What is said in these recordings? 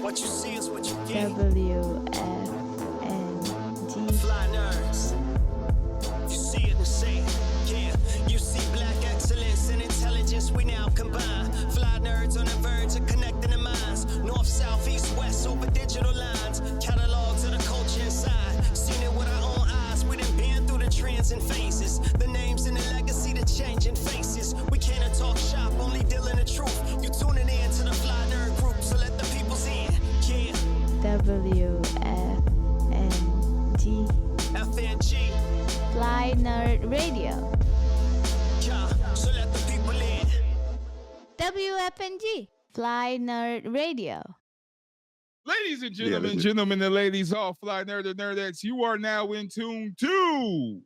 What you see is what you get. Wfng. Fly nerds. You see it and say it. Yeah, you see black excellence and intelligence. We now combine. Fly nerds on the verge of connecting the minds. North, south, east, west over digital lines. Catalogs of the culture inside. Seen it with our own eyes. We done been through the trends and phases. The names and the legacy, the changing faces. We can't talk shop, only dealing the truth. You tuning in to the Fly Nerd group, so let the peoples in. Yeah. Wfng. FNG. Fly Nerd Radio. Yeah. So let the people in. Wfng. Fly Nerd Radio. Ladies and gentlemen, and ladies, all Fly Nerd and Nerdettes, you are now in tune to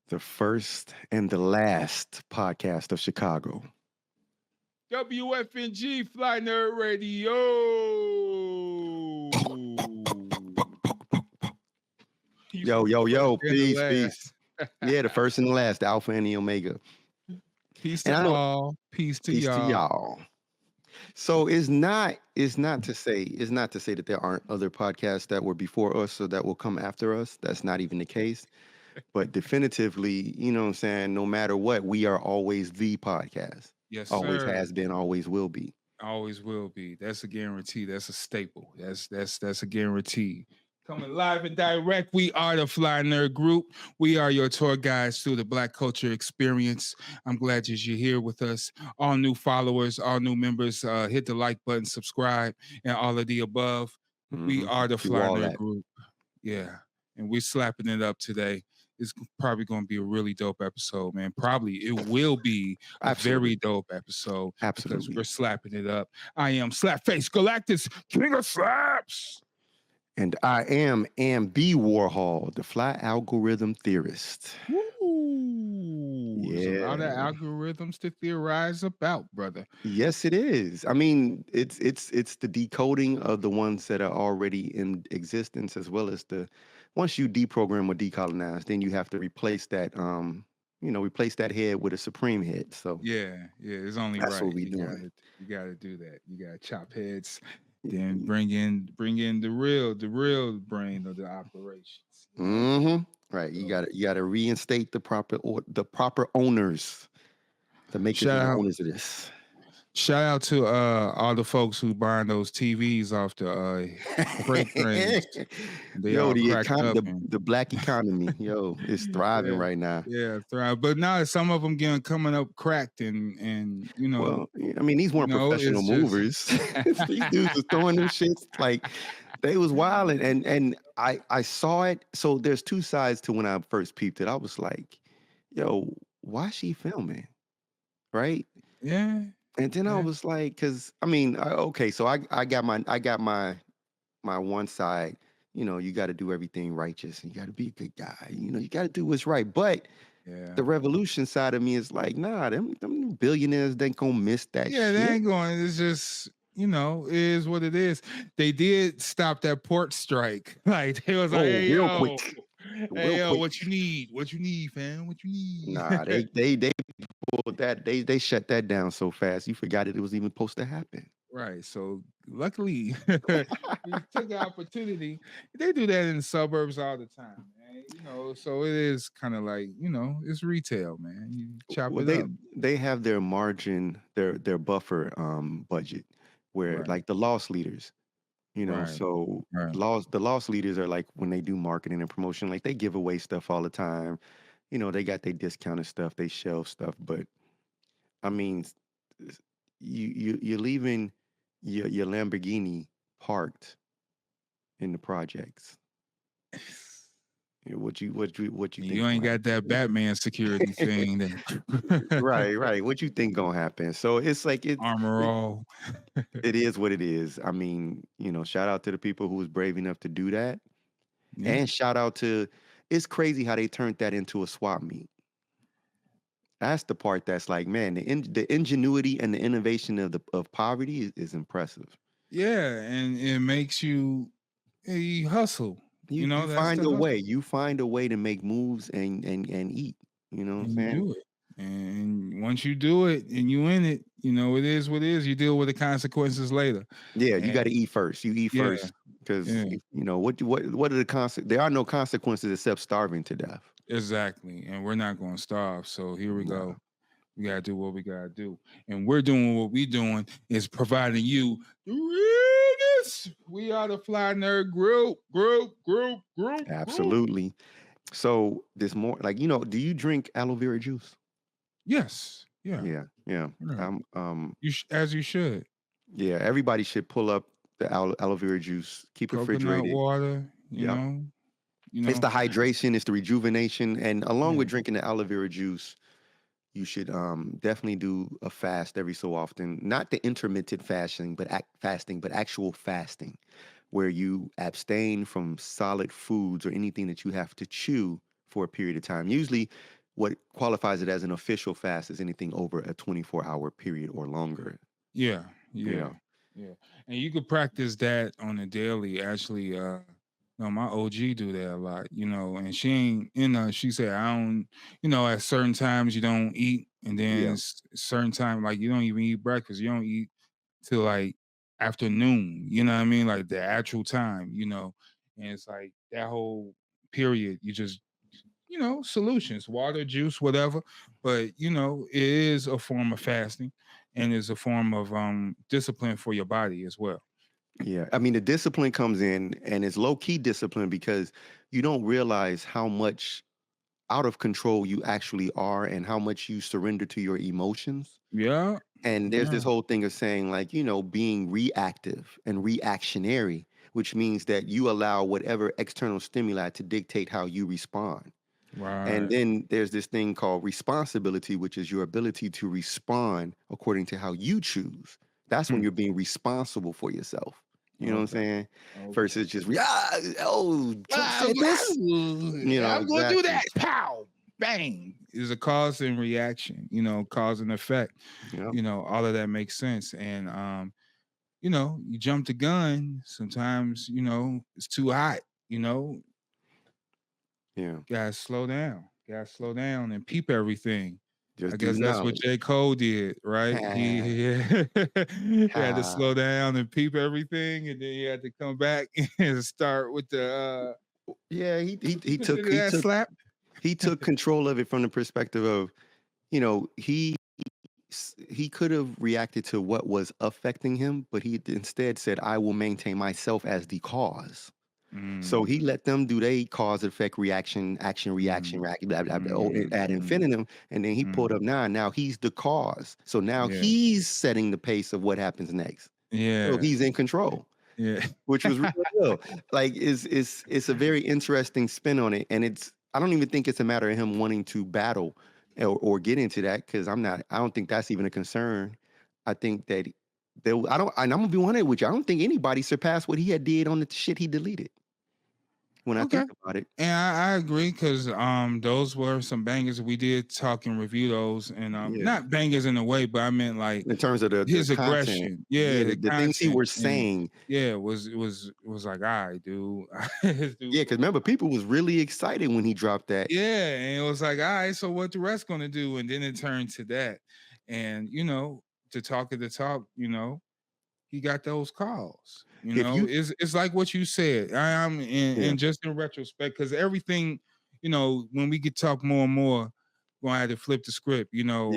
the first and the last podcast of Chicago. WFNG Fly Nerd Radio. Yo, peace. Yeah, the first and the last, the Alpha and the Omega. Peace to all. Peace to y'all. So it's not to say that there aren't other podcasts that were before us or that will come after us. That's not even the case. But definitively, you know what I'm saying, no matter what, we are always the podcast. Yes, always sir. has been, always will be. Always will be. That's a guarantee. That's a staple. That's a guarantee. Coming live and direct, we are the Fly Nerd Group. We are your tour guides through the Black culture experience. I'm glad that you're here with us. All new followers, all new members, hit the like button, subscribe, and all of the above. Mm-hmm. We are the Fly Nerd Group. Yeah, and we're slapping it up today. It's probably going to be a really dope episode, man. Probably it will be a very dope episode. Absolutely. Because we're slapping it up. I am Slapface Galactus, King of Slaps. And I am B. Warhol, the fly algorithm theorist. Ooh, yeah. There's a lot of algorithms to theorize about, brother. Yes, it is. I mean, it's the decoding of the ones that are already in existence, as well as once you deprogram or decolonize, then you have to replace that replace that head with a supreme head. So yeah, it's only that's right. What we doing. You gotta do that. You gotta chop heads. Then bring in the real brain of the operations. Mm-hmm. Right. You gotta reinstate the proper owners, the makers and owners of this. Shout out to all the folks who buying those TVs off the freight trains. The black economy, is thriving right now. Yeah, thrive. But now some of them coming up cracked and you know. Well, I mean, these weren't professional movers. These dudes was throwing them shits like they was wild, and I saw it. So there's two sides to when I first peeped it. I was like, yo, why is she filming? Right? Yeah. And then I was like, because I mean, so I got my one side. You got to do everything righteous, and you got to be a good guy. You got to do what's right. But the revolution side of me is like, nah, them billionaires they ain't gonna miss that. Yeah, shit. They ain't going. It's just it is what it is. They did stop that port strike. Like they was like, hey, real quick. Hey, yo, what you need? What you need, fam? What you need? Nah, they pulled that. They shut that down so fast. You forgot it was even supposed to happen. Right. So luckily, you took the opportunity. They do that in the suburbs all the time, man. So it is kind of like, it's retail, man. You chop it up. They have their margin, their buffer budget, where like the loss leaders. So the loss leaders are like when they do marketing and promotion, like they give away stuff all the time. They got their discounted stuff, they shelf stuff, but I mean, you're leaving your Lamborghini parked in the projects. What you think? You ain't got that Batman security thing. Right. What you think gonna happen? So it's like armor all. It is what it is. I mean, shout out to the people who was brave enough to do that, and shout out to. It's crazy how they turned that into a swap meet. That's the part that's like, man, the ingenuity and the innovation of poverty is impressive. Yeah, and it makes you hustle. You find a way. You find a way to make moves and eat. You know what I'm saying? And once you do it and you in it, you know, it is what it is. You deal with the consequences later. Yeah, you got to eat first. You eat Yeah, first because yeah, you know what are the consequences? There are no consequences except starving to death. exactly. And we're not going to starve. So here we Nah. go. We got to do what we got to do. And we're doing what we doing is providing you the realness. We are the Fly Nerd group. Absolutely. So this more like, you know, do you drink aloe vera juice? Yes. Yeah. Yeah. Yeah. As you should. Yeah, everybody should pull up the aloe vera juice, keep it Coconut refrigerated. water, you Yep. know. It's the hydration, it's the rejuvenation, and along Yeah. with drinking the aloe vera juice, you should definitely do a fast every so often. Not the intermittent fasting, but actual fasting, where you abstain from solid foods or anything that you have to chew for a period of time. Usually, what qualifies it as an official fast is anything over a 24-hour period or longer. Yeah. Yeah. And you could practice that on a daily. Actually, no, my OG do that a lot, you know, and she ain't, you know, she said, I don't, you know, at certain times you don't eat, and then certain time, like you don't even eat breakfast, you don't eat till like afternoon, you know what I mean? Like the actual time, you know, and it's like that whole period, you just, you know, solutions, water, juice, whatever. But, you know, it is a form of fasting and is a form of discipline for your body as well. Yeah, I mean, the discipline comes in and it's low key discipline because you don't realize how much out of control you actually are and how much you surrender to your emotions. Yeah. And there's this whole thing of saying, like, you know, being reactive and reactionary, which means that you allow whatever external stimuli to dictate how you respond. Right. And then there's this thing called responsibility, which is your ability to respond according to how you choose. That's when you're being responsible for yourself. You know what I'm saying? Versus just Trump said this. You know, I'm gonna do that. Pow, bang. Is a cause and reaction. You know, cause and effect. Yep. You know, all of that makes sense. And you know, you jump the gun. Sometimes, you know, it's too hot. You know, gotta slow down. Gotta slow down and peep everything. I guess that's what J. Cole did, right? He had to slow down and peep everything, and then he had to come back and start with the he took control of it from the perspective of, you know, he could have reacted to what was affecting him, but he instead said, I will maintain myself as the cause. So he let them do they cause effect reaction blah, blah, blah, ad infinitum, and then he pulled up now he's the cause. So now he's setting the pace of what happens next. So he's in control. Which was real. Like it's a very interesting spin on it, and I don't even think it's a matter of him wanting to battle or get into that, because I don't think that's even a concern. I think that and I'm gonna be 100 with you. I don't think anybody surpassed what he had did on the shit he deleted. When I think about it. And I agree, because those were some bangers. We did talk and review those, and not bangers in a way, but I meant like in terms of his aggression. The things he was saying. It was like, all right, dude. Yeah, because remember, people was really excited when he dropped that. Yeah, and it was like, all right, so what the rest gonna do? And then it turned to that. And you know, to talk of the talk, you know, he got those calls. You know, it's like what you said. And just in retrospect, because everything, you know, when we get talk more and more, we're gonna have to flip the script. You know,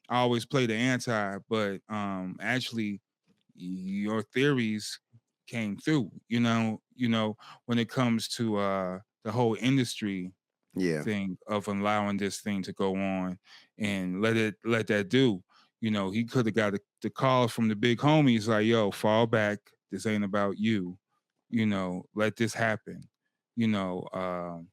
I always play the anti, but actually, your theories came through. You know, when it comes to the whole industry thing of allowing this thing to go on and let that do. You know, he could have got the calls from the big homies like, yo, fall back. This ain't about you. You know, let this happen. You know,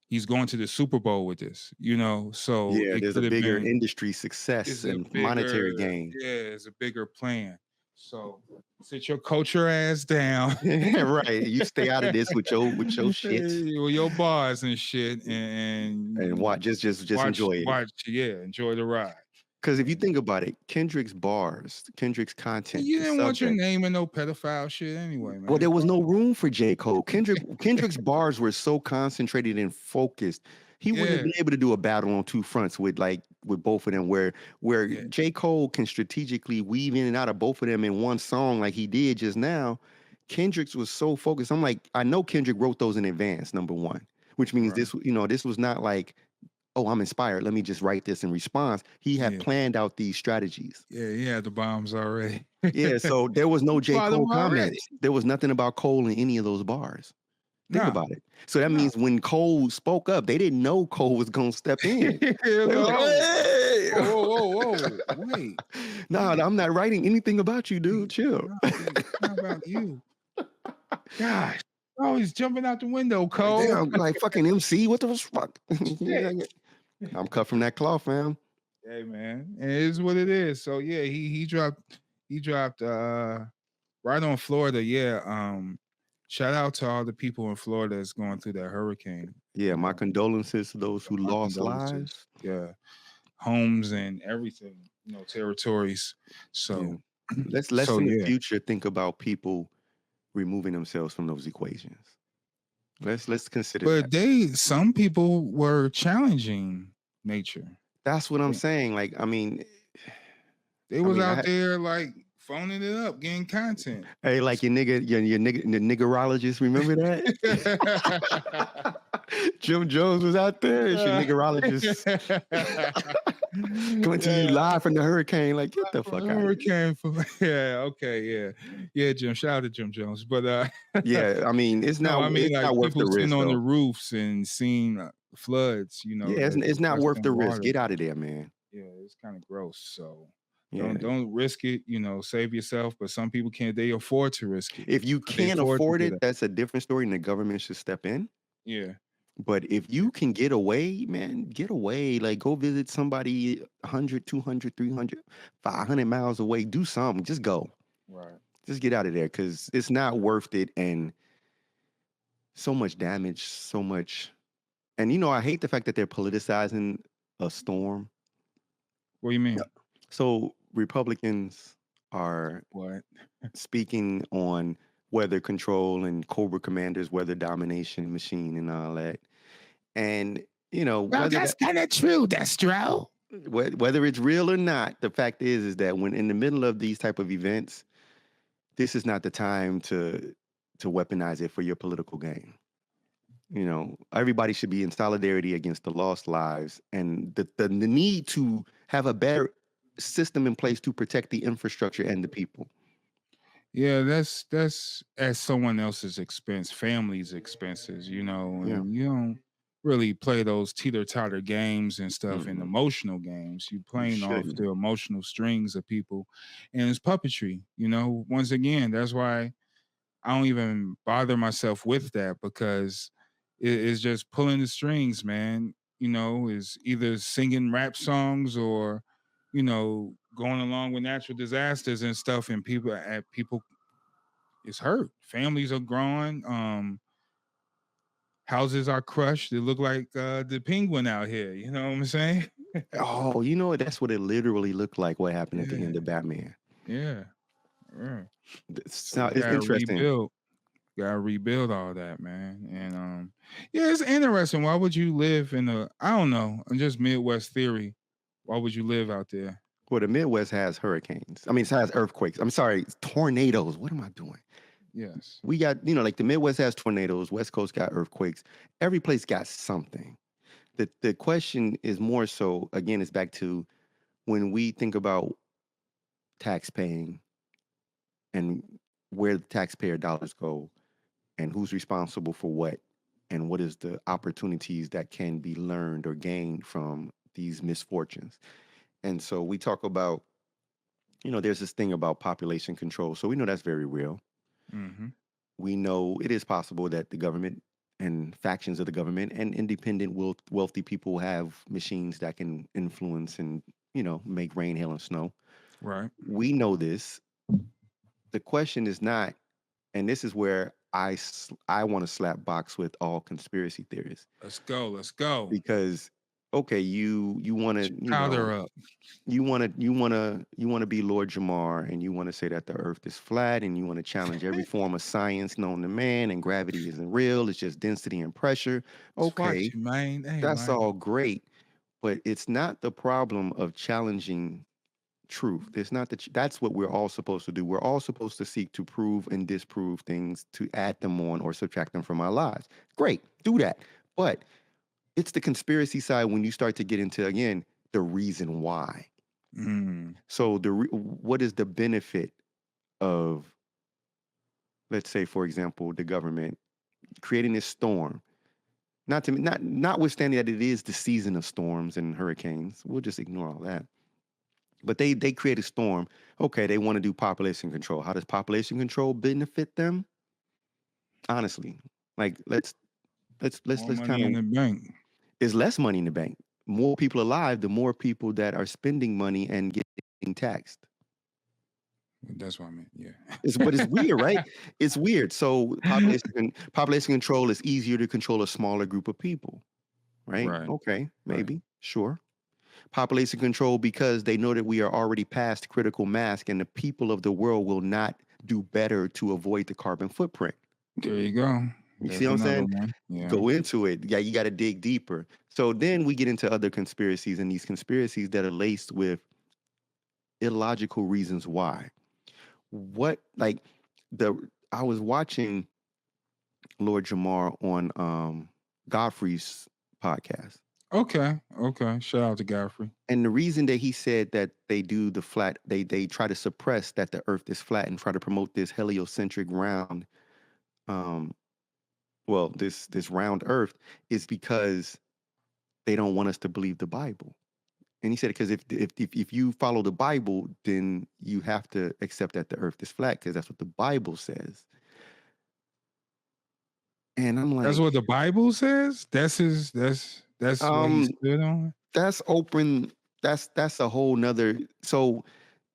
he's going to the Super Bowl with this, you know. So there's a bigger industry success and monetary gain. Yeah, it's a bigger plan. So sit your culture ass down. Right. You stay out of this with your shit. With your bars and shit, and watch, just enjoy it. Enjoy the ride. Because if you think about it, Kendrick's bars, Kendrick's content. You didn't want your name in no pedophile shit anyway, man. Well, there was no room for J. Cole. Kendrick's bars were so concentrated and focused. He wouldn't have been able to do a battle on two fronts with both of them, where J. Cole can strategically weave in and out of both of them in one song like he did just now. Kendrick's was so focused. I'm like, I know Kendrick wrote those in advance, number one, which means this was not like, oh, I'm inspired, let me just write this in response. He had planned out these strategies. Yeah, he had the bombs already. Yeah, so there was no J. Cole comments. There was nothing about Cole in any of those bars. Think about it. So that means when Cole spoke up, they didn't know Cole was gonna step in. They were like, hey! Whoa, wait. No, I'm not writing anything about you, dude. Chill. Not about you. Gosh. Oh, he's jumping out the window, Cole. Damn, like fucking MC. What the fuck? I'm cut from that cloth, fam. Hey, man, it is what it is. So yeah, he dropped right on Florida. Yeah. Shout out to all the people in Florida that's going through that hurricane. Yeah, my condolences to those who lost lives. Yeah, homes and everything. Territories. So let's in the future think about people removing themselves from those equations. Let's consider. But some people were challenging nature. That's what I'm saying. Like, I mean, they was out there like phoning it up, getting content. Hey, like your niggerologist, remember that? Jim Jones was out there. It's your niggerologist coming to you live from the hurricane. Like, get the fuck out. Hurricane. Yeah, Jim. Shout out to Jim Jones. But yeah, I mean, it's not. It's not worth the risk. Sitting on the roofs and seeing floods. Yeah, it's not worth the risk. Get out of there, man. Yeah, it's kind of gross. So. Don't risk it, save yourself. But some people can't, they afford to risk it. If you can't afford it, that's a different story, and the government should step in. Yeah. But if you can get away, man, get away. Like, go visit somebody 100, 200, 300, 500 miles away. Do something. Just go. Right. Just get out of there, because it's not worth it. And so much damage, so much. And, I hate the fact that they're politicizing a storm. What do you mean? So Republicans are speaking on weather control and Cobra Commander's weather domination machine and all that. And, that's kind of true, Destro. Whether it's real or not, the fact is that when in the middle of these type of events, this is not the time to weaponize it for your political gain. Everybody should be in solidarity against the lost lives and the need to have a better system in place to protect the infrastructure and the people. Yeah, that's at someone else's expense, family's expenses, and you don't really play those teeter-totter games and stuff and emotional games. You playing off the emotional strings of people, and it's puppetry. Once again, that's why I don't even bother myself with that, because it's just pulling the strings, man. Is either singing rap songs or going along with natural disasters and stuff, and people is hurt. Families are growing. Houses are crushed. They look like the penguin out here. You know what I'm saying? Oh, that's what it literally looked like. What happened at the end of Batman? Yeah. It's interesting. Gotta rebuild all that, man. And it's interesting. Why would you live in I don't know, just Midwest theory. Why would you live out there? Well, the Midwest has hurricanes. I mean, it has earthquakes. I'm sorry, tornadoes. What am I doing? Yes. We got, like the Midwest has tornadoes. West Coast got earthquakes. Every place got something. The question is more so, again, it's back to when we think about tax paying and where the taxpayer dollars go and who's responsible for what and what is the opportunities that can be learned or gained from these misfortunes. And so we talk about, there's this thing about population control. So we know that's very real. Mm-hmm. We know it is possible that the government and factions of the government and independent wealthy people have machines that can influence and, make rain, hail, and snow. Right. We know this. The question is not, and this is where I want to slap box with all conspiracy theorists. Let's go. Because okay, you want to, Powder up. you want to be Lord Jamar, and you want to say that the Earth is flat, and you want to challenge every form of science known to man, and gravity isn't real. It's just density and pressure. Okay, You, man. Hey, that's man. all great, but it's not the problem of challenging truth. It's not that. That's what we're all supposed to do. We're all supposed to seek to prove and disprove things, to add them on or subtract them from our lives. Great, do that. But it's the conspiracy side when you start to get into, again, the reason why. So what is the benefit of, let's say, for example, the government creating this storm? Notwithstanding that it is the season of storms and hurricanes, we'll just ignore all that. But they create a storm. Okay, they want to do population control. How does population control benefit them? Honestly, like let's kind of. There's less money in the bank. More people alive, the more people that are spending money and getting taxed. That's what I meant. Yeah. But it's weird, right? It's weird. So population control is easier to control a smaller group of people, right? Okay, maybe, sure. Population control because they know that we are already past critical mass, and the people of the world will not do better to avoid the carbon footprint. There you go. You see what I'm saying? Yeah. Go into it. Yeah, you got to dig deeper. So then we get into other conspiracies, and these conspiracies that are laced with illogical reasons why. I was watching Lord Jamar on Godfrey's podcast. Okay. Shout out to Godfrey. And the reason that he said that they do the flat, they try to suppress that the Earth is flat and try to promote this heliocentric round, this round Earth, is because they don't want us to believe the Bible. And he said, because if you follow the Bible, then you have to accept that the Earth is flat, because that's what the Bible says. And I'm like, that's what the Bible says? That's what he stood on? That's open. That's a whole nother. So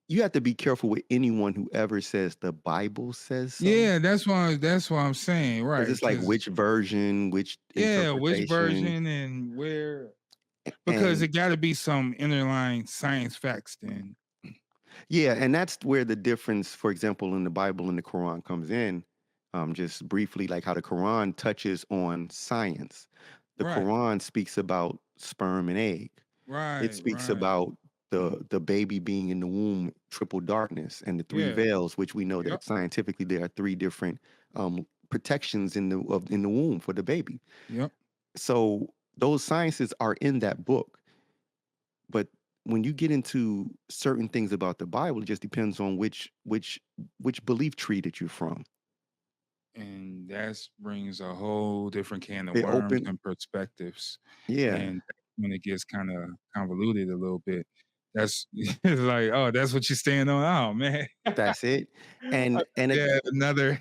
you have to be careful with anyone who ever says the Bible says so. Yeah, that's what I'm saying, right? It's like which version, which version and where, because it got to be some underlying science facts then. Yeah, and that's where the difference, for example, in the Bible and the Quran comes in. Just briefly, like how the Quran touches on science. The Quran speaks about sperm and egg. Right. It speaks about the baby being in the womb, triple darkness, and the three veils, which we know that scientifically there are three different protections in the womb for the baby. Yep. So those sciences are in that book. But when you get into certain things about the Bible, it just depends on which belief tree that you're from. And that brings a whole different can of worms and perspectives. Yeah. And when it gets kind of convoluted a little bit, that's it's like, oh, that's what you're staying on. Oh man. That's it. And another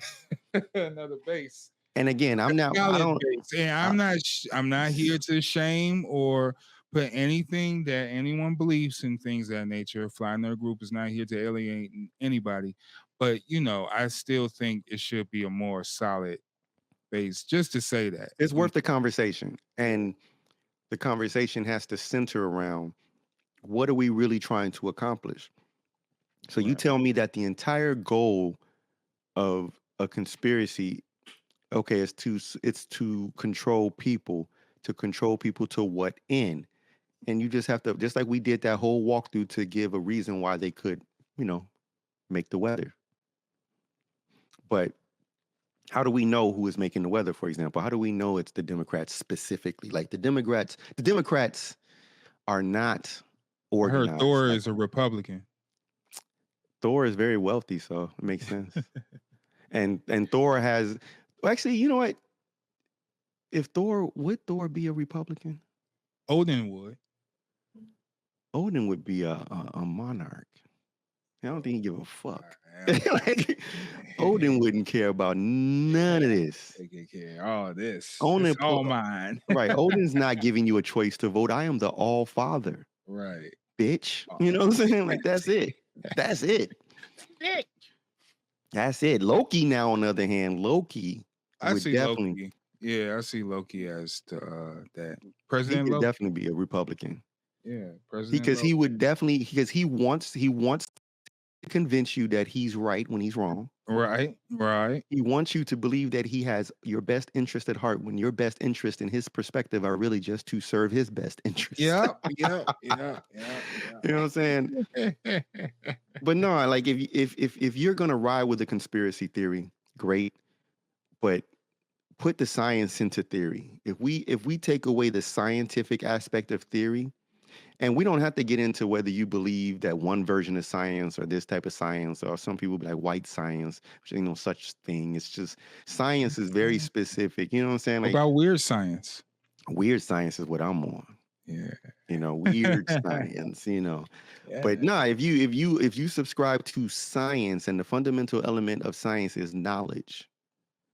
base. And again, I'm not here to shame or put anything that anyone believes in things of that nature. Fly Nerd Group is not here to alienate anybody. But, I still think it should be a more solid base, just to say that. It's worth the conversation. And the conversation has to center around, what are we really trying to accomplish? So you tell me that the entire goal of a conspiracy, it's to control people. To control people to what end? And you just have to, just like we did that whole walkthrough, to give a reason why they could, make the weather. But how do we know who is making the weather, for example? How do we know it's the Democrats specifically? Like the Democrats are not organized. I heard Thor is a Republican. Thor is very wealthy, so it makes sense. and Thor has, actually, you know what? Would Thor be a Republican? Odin would. Odin would be a monarch. I don't think he'd give a fuck. Odin wouldn't care about none of this. They can care all this. It's all mine. Right. Odin's not giving you a choice to vote. I am the All Father. Right. Bitch. You know what I'm saying? Like, that's it. That's it. That's it. Loki now, on the other hand, Loki. I see definitely. Loki. Yeah, I see Loki as that. He President could Loki. definitely be a Republican. Yeah, President Because Loki. he would definitely because he wants to convince you that he's right when he's wrong. Right. He wants you to believe that he has your best interest at heart when your best interest in his perspective are really just to serve his best interest. Yeah. You know what I'm saying? But no, like if you're gonna ride with a conspiracy theory, great. But put the science into theory. If we take away the scientific aspect of theory, and we don't have to get into whether you believe that one version of science or this type of science, or some people be like white science, which ain't no such thing. It's just science is very specific. You know what I'm saying? What Like about weird science? weird science is what I'm on. Yeah. Weird science, Yeah. But no, if you subscribe to science, and the fundamental element of science is knowledge.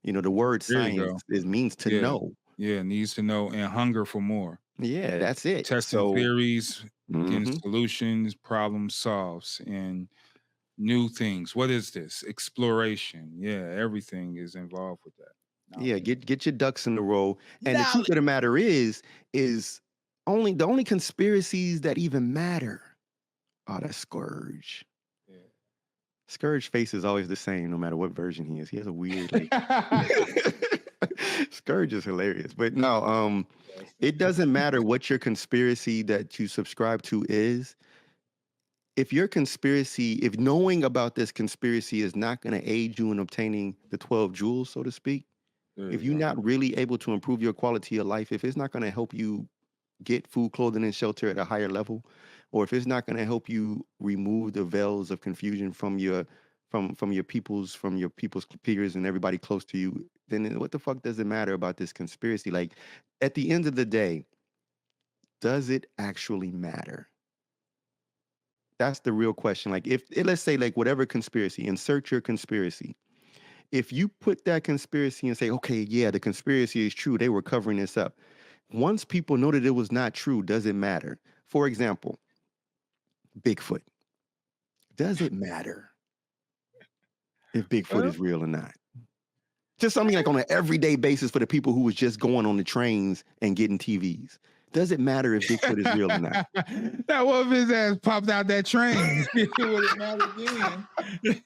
The word science means to know. Yeah, needs to know and hunger for more. Yeah, that's it. Testing theories, getting solutions, problem solves, and new things. What is this? Exploration. Yeah, everything is involved with that. Yeah, get your ducks in a row. And the truth of the matter is the only conspiracies that even matter are that Scourge. Yeah. Scourge face is always the same, no matter what version he is. He has a weird Scourge is hilarious. But no, it doesn't matter what your conspiracy that you subscribe to is. If knowing about this conspiracy is not going to aid you in obtaining the 12 jewels, so to speak, if you're not really able to improve your quality of life, if it's not going to help you get food, clothing, and shelter at a higher level, or if it's not going to help you remove the veils of confusion from your people's peers and everybody close to you, then what the fuck does it matter about this conspiracy? Like, at the end of the day, does it actually matter? That's the real question. Like, let's say, like, whatever conspiracy, insert your conspiracy. If you put that conspiracy and say, okay, yeah, the conspiracy is true, they were covering this up. Once people know that it was not true, does it matter? For example, Bigfoot. Does it matter if Bigfoot is real or not? Just something like on an everyday basis for the people who was just going on the trains and getting TVs. Does it matter if Bigfoot is real or not? That one of his ass popped out that train. It would have mattered then.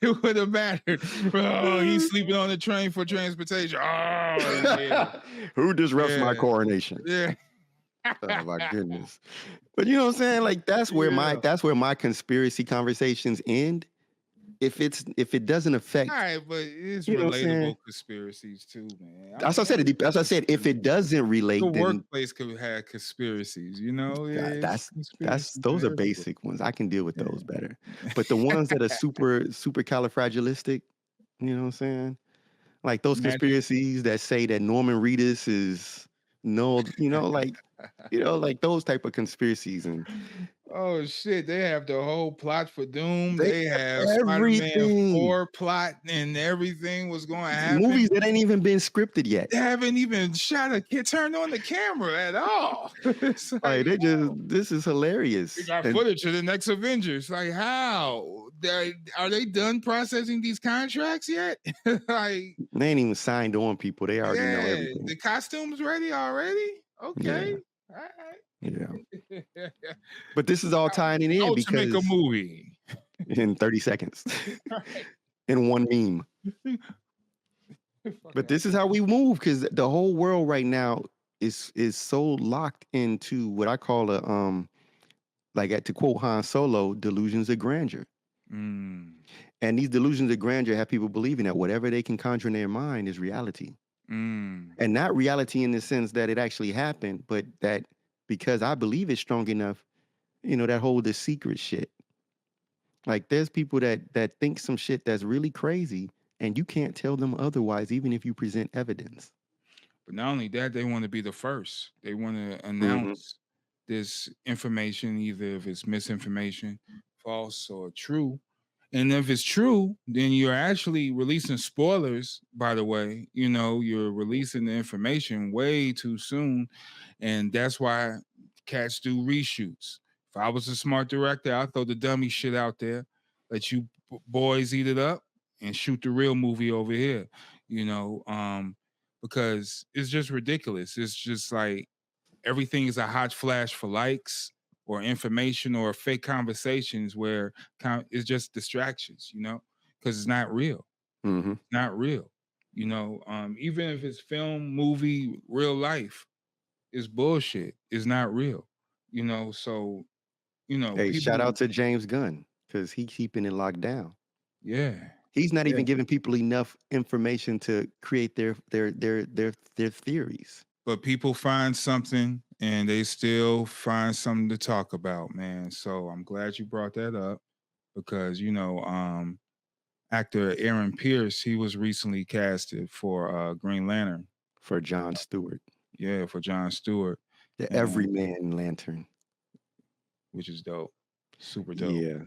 It would have mattered. Oh, he's sleeping on the train for transportation. Oh, yeah. Who disrupts my coronation? Yeah. Oh my goodness. But you know what I'm saying? Like, that's where my conspiracy conversations end. If it doesn't affect, all right, but it's relatable conspiracies too, man. As I said, if it doesn't relate, the then workplace could have conspiracies. Those are basic ones. I can deal with those better. But the ones that are super califragilistic, you know what I'm saying? Like those conspiracies that say that Norman Reedus is like those type of conspiracies. And oh shit, they have the whole plot for Doom. They have Spider-Man 4 plot, and everything was going to happen. Movies that ain't even been scripted yet. They haven't even turned on the camera at all. It's like, this is hilarious. They got footage of the next Avengers. Like, how? Are they done processing these contracts yet? Like, they ain't even signed on people. They already know everything. The costumes ready already? Okay. Yeah. All right. Yeah. But this is all tying it in because make a movie in 30 seconds in one meme. But this is how we move, because the whole world right now is so locked into what I call to quote Han Solo, delusions of grandeur. And these delusions of grandeur have people believing that whatever they can conjure in their mind is reality. And not reality in the sense that it actually happened, but that because I believe it's strong enough, that whole the secret shit. Like, there's people that think some shit that's really crazy, and you can't tell them otherwise, even if you present evidence. But not only that, they want to be the first. They want to announce this information, either if it's misinformation, false, or true. And if it's true, then you're actually releasing spoilers, by the way. You're releasing the information way too soon. And that's why cats do reshoots. If I was a smart director, I'd throw the dummy shit out there, let you boys eat it up, and shoot the real movie over here. because it's just ridiculous. It's just like everything is a hot flash for likes or information or fake conversations where it's just distractions, because it's not real. Mm-hmm. Not real. Even if it's film, movie, real life, it's bullshit. It's not real. So Hey, shout people. out to James Gunn because he keeping it locked down. Yeah. He's not Yeah. even giving people enough information to create their theories. But people find something and they still find something to talk about, man. So I'm glad you brought that up because actor Aaron Pierce, he was recently casted for Green Lantern. For John Stewart. Yeah, for John Stewart. The Everyman Lantern. Which is dope. Super dope. Yeah.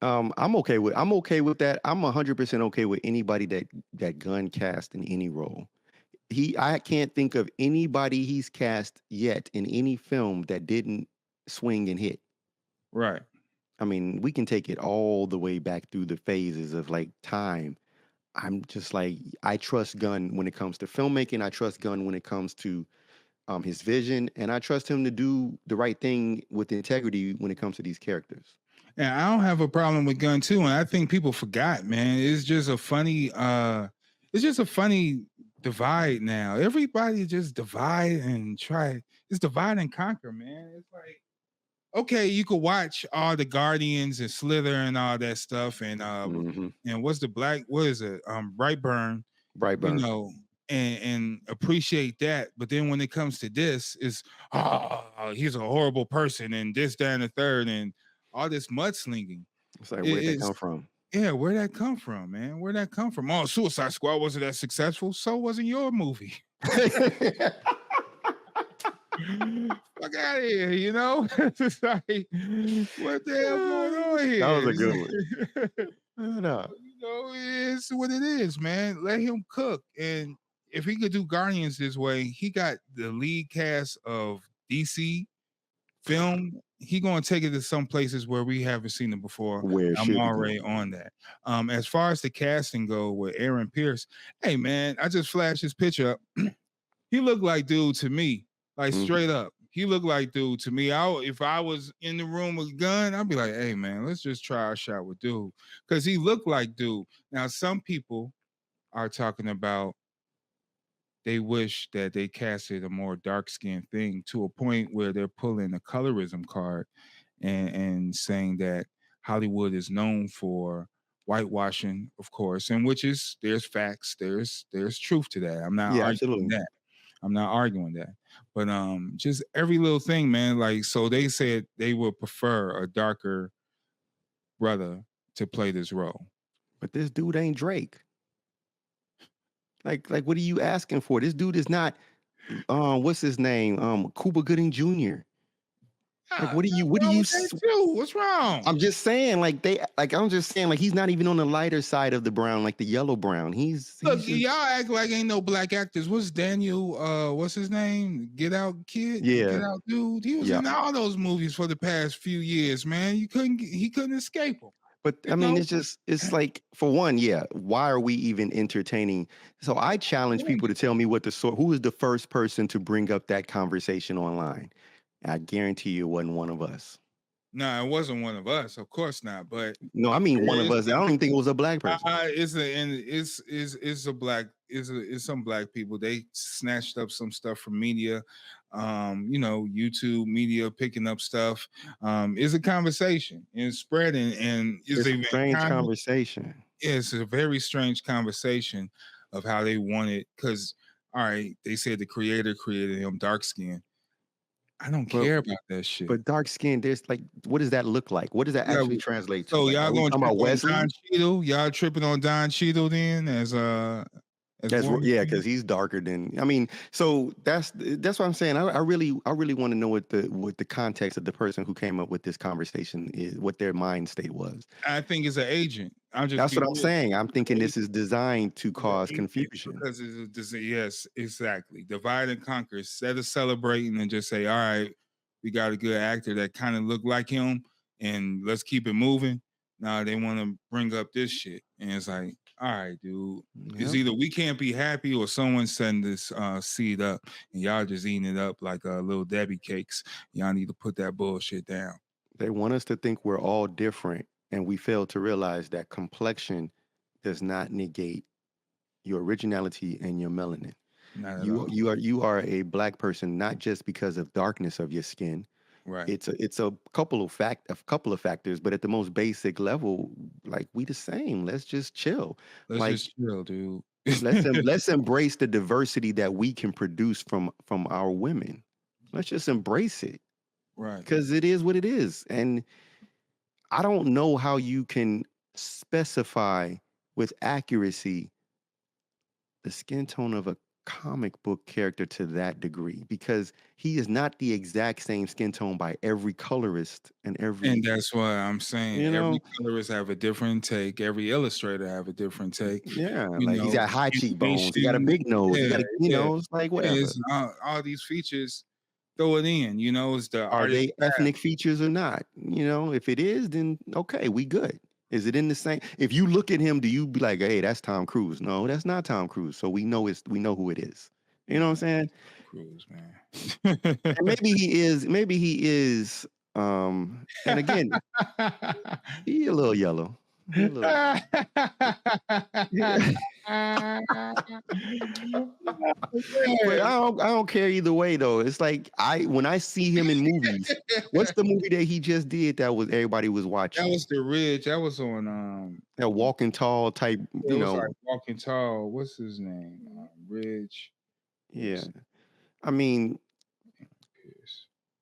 I'm okay with that. I'm 100% okay with anybody that Gunn cast in any role. I can't think of anybody he's cast yet in any film that didn't swing and hit. Right. I mean, we can take it all the way back through the phases of like time. I'm just like, I trust Gunn when it comes to filmmaking. I trust Gunn when it comes to his vision, and I trust him to do the right thing with integrity when it comes to these characters. And I don't have a problem with Gunn too, and I think people forgot, man. It's just a funny divide now. Everybody just divide and try. It's divide and conquer, man. It's like, okay, you could watch all the Guardians and Slither and all that stuff, and and what's the black? What is it? Brightburn. And appreciate that. But then when it comes to this, it's he's a horrible person, and this, that, and the third, and all this mudslinging. It's like, where'd that come from? Yeah, where'd that come from, man? Where'd that come from? Oh, Suicide Squad wasn't that successful, so wasn't your movie. Fuck out of here, It's like, what the hell going on here? That was a good one. No. It's what it is, man. Let him cook. And if he could do Guardians this way, he got the lead cast of DC film. He gonna take it to some places where we haven't seen it before. I'm already on that. As far as the casting go with Aaron Pierce, hey man, I just flashed his picture up. He looked like dude to me, like straight up. He looked like dude to me. If I was in the room with Gunn, I'd be like, hey man, let's just try a shot with dude, because he looked like dude. Now some people are talking about they wish that they casted a more dark-skinned thing to a point where they're pulling a colorism card and saying that Hollywood is known for whitewashing, of course, and there's facts, there's truth to that. I'm not arguing that. I'm not arguing that. But just every little thing, man, like, so they said they would prefer a darker brother to play this role. But this dude ain't Drake. Like, what are you asking for? This dude is not, what's his name? Cuba Gooding Jr. Like, what do you? What's wrong? I'm just saying, he's not even on the lighter side of the brown, like the yellow brown. Y'all act like ain't no black actors. What's Daniel? What's his name? Get Out Kid. Yeah. Get Out Dude. He was in all those movies for the past few years, man. He couldn't escape them. But I mean, it's like, for one, why are we even entertaining? So I challenge people to tell me who is the first person to bring up that conversation online. I guarantee you it wasn't one of us. No, it wasn't one of us. Of course not. But no, I mean one of us. I don't even think it was a black person. It's some black people. They snatched up some stuff from media, YouTube media picking up stuff. It's a conversation and spreading, and it's a strange conversation. It's a very strange conversation of how they want it. Because all right, they said the creator created him dark skin. I don't care about that shit. But dark skin, there's like, what does that look like? What does that actually translate to? So like, y'all going to trip on Don Cheadle? Y'all tripping on Don Cheadle then because he's darker than. I mean, so that's what I'm saying. I really want to know what the context of the person who came up with this conversation is, what their mind state was. I think it's an agent. That's what I'm saying. I'm thinking this is designed to cause confusion. Because yes, exactly. Divide and conquer. Instead of celebrating and just say, all right, we got a good actor that kind of looked like him, and let's keep it moving. Now they want to bring up this shit, and it's like, All right, dude. Yep. It's either we can't be happy or someone send this seed up and y'all just eating it up like little Debbie cakes. Y'all need to put that bullshit down. They want us to think we're all different, and we fail to realize that complexion does not negate your originality and your melanin. You are a black person not just because of darkness of your skin. Right. It's a couple of factors, but at the most basic level, like we the same. Let's just chill. Let's just chill, dude. let's embrace the diversity that we can produce from our women. Let's just embrace it. Right. Because it is what it is. And I don't know how you can specify with accuracy the skin tone of a comic book character to that degree, because he is not the exact same skin tone by every colorist and that's why I'm saying every colorist have a different take, every illustrator have a different take. Yeah, like he's got high cheekbones, he got a big nose, he got a, it's like whatever. It's all these features, throw it in, it's the are they ethnic features or not? If it is, then okay, we good. Is it in the same? If you look at him, do you be like, hey, that's Tom Cruise? No, that's not Tom Cruise. So we know who it is. You know what I'm saying? Cruise, man. And maybe he is. And again, he a little yellow. But I don't care either way though. It's like when I see him in movies, what's the movie that he just did that was everybody was watching? That was The Ridge. That was on that Walking Tall type, like Walking Tall. What's his name? Ridge. Yeah. I mean,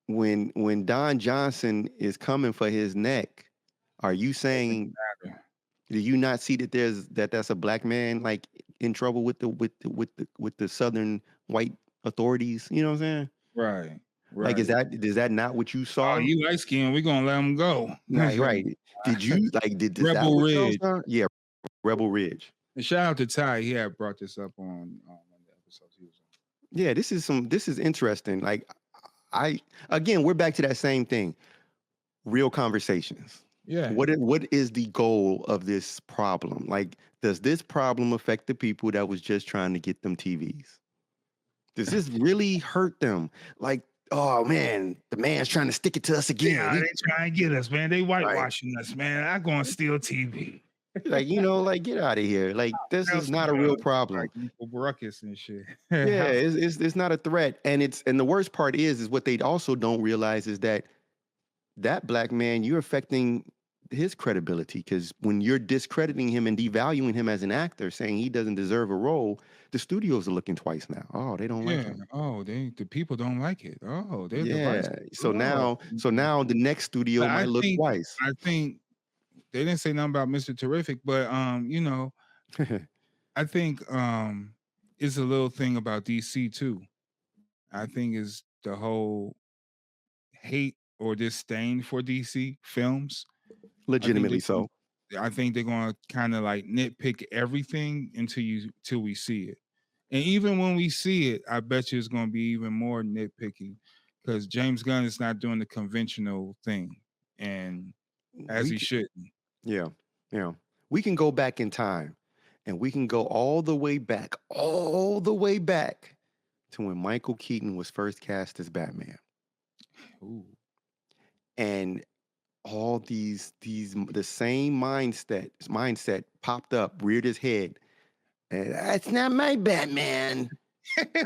when Don Johnson is coming for his neck, are you saying, do you not see that that's a black man like in trouble with the Southern white authorities? You know what I'm saying? Right. Like, is that not what you saw? Oh, you light skin, we're gonna let him go. Right. Did you did Rebel Ridge? Yeah, Rebel Ridge. And shout out to Ty. He had brought this up on one of the episodes he was on. Yeah, this is interesting. Like, we're back to that same thing. Real conversations. Yeah. What is the goal of this problem? Like, does this problem affect the people that was just trying to get them TVs? Does this really hurt them? Like, oh man, the man's trying to stick it to us again. Yeah, they trying to get us, man. They whitewashing us, man. I'm going to steal TV. Like, get out of here. Like, this is not a real problem. Ruckus and shit. Yeah, it's not a threat. And the worst part is what they also don't realize is that black man, you're affecting his credibility, because when you're discrediting him and devaluing him as an actor, saying he doesn't deserve a role, the studios are looking twice now. Oh, they don't like him. Oh, the people don't like it. Oh, they're divisive. So now the next studio might look twice. I think they didn't say nothing about Mr. Terrific, but I think it's a little thing about DC too. I think is the whole hate or disdain for DC films. Legitimately so. I think they're gonna kind of like nitpick everything till we see it. And even when we see it, I bet you it's gonna be even more nitpicking, because James Gunn is not doing the conventional thing, and he shouldn't. Yeah. We can go back in time, and we can go all the way back to when Michael Keaton was first cast as Batman. Ooh. And all the same mindset popped up, reared his head. And that's not my Batman.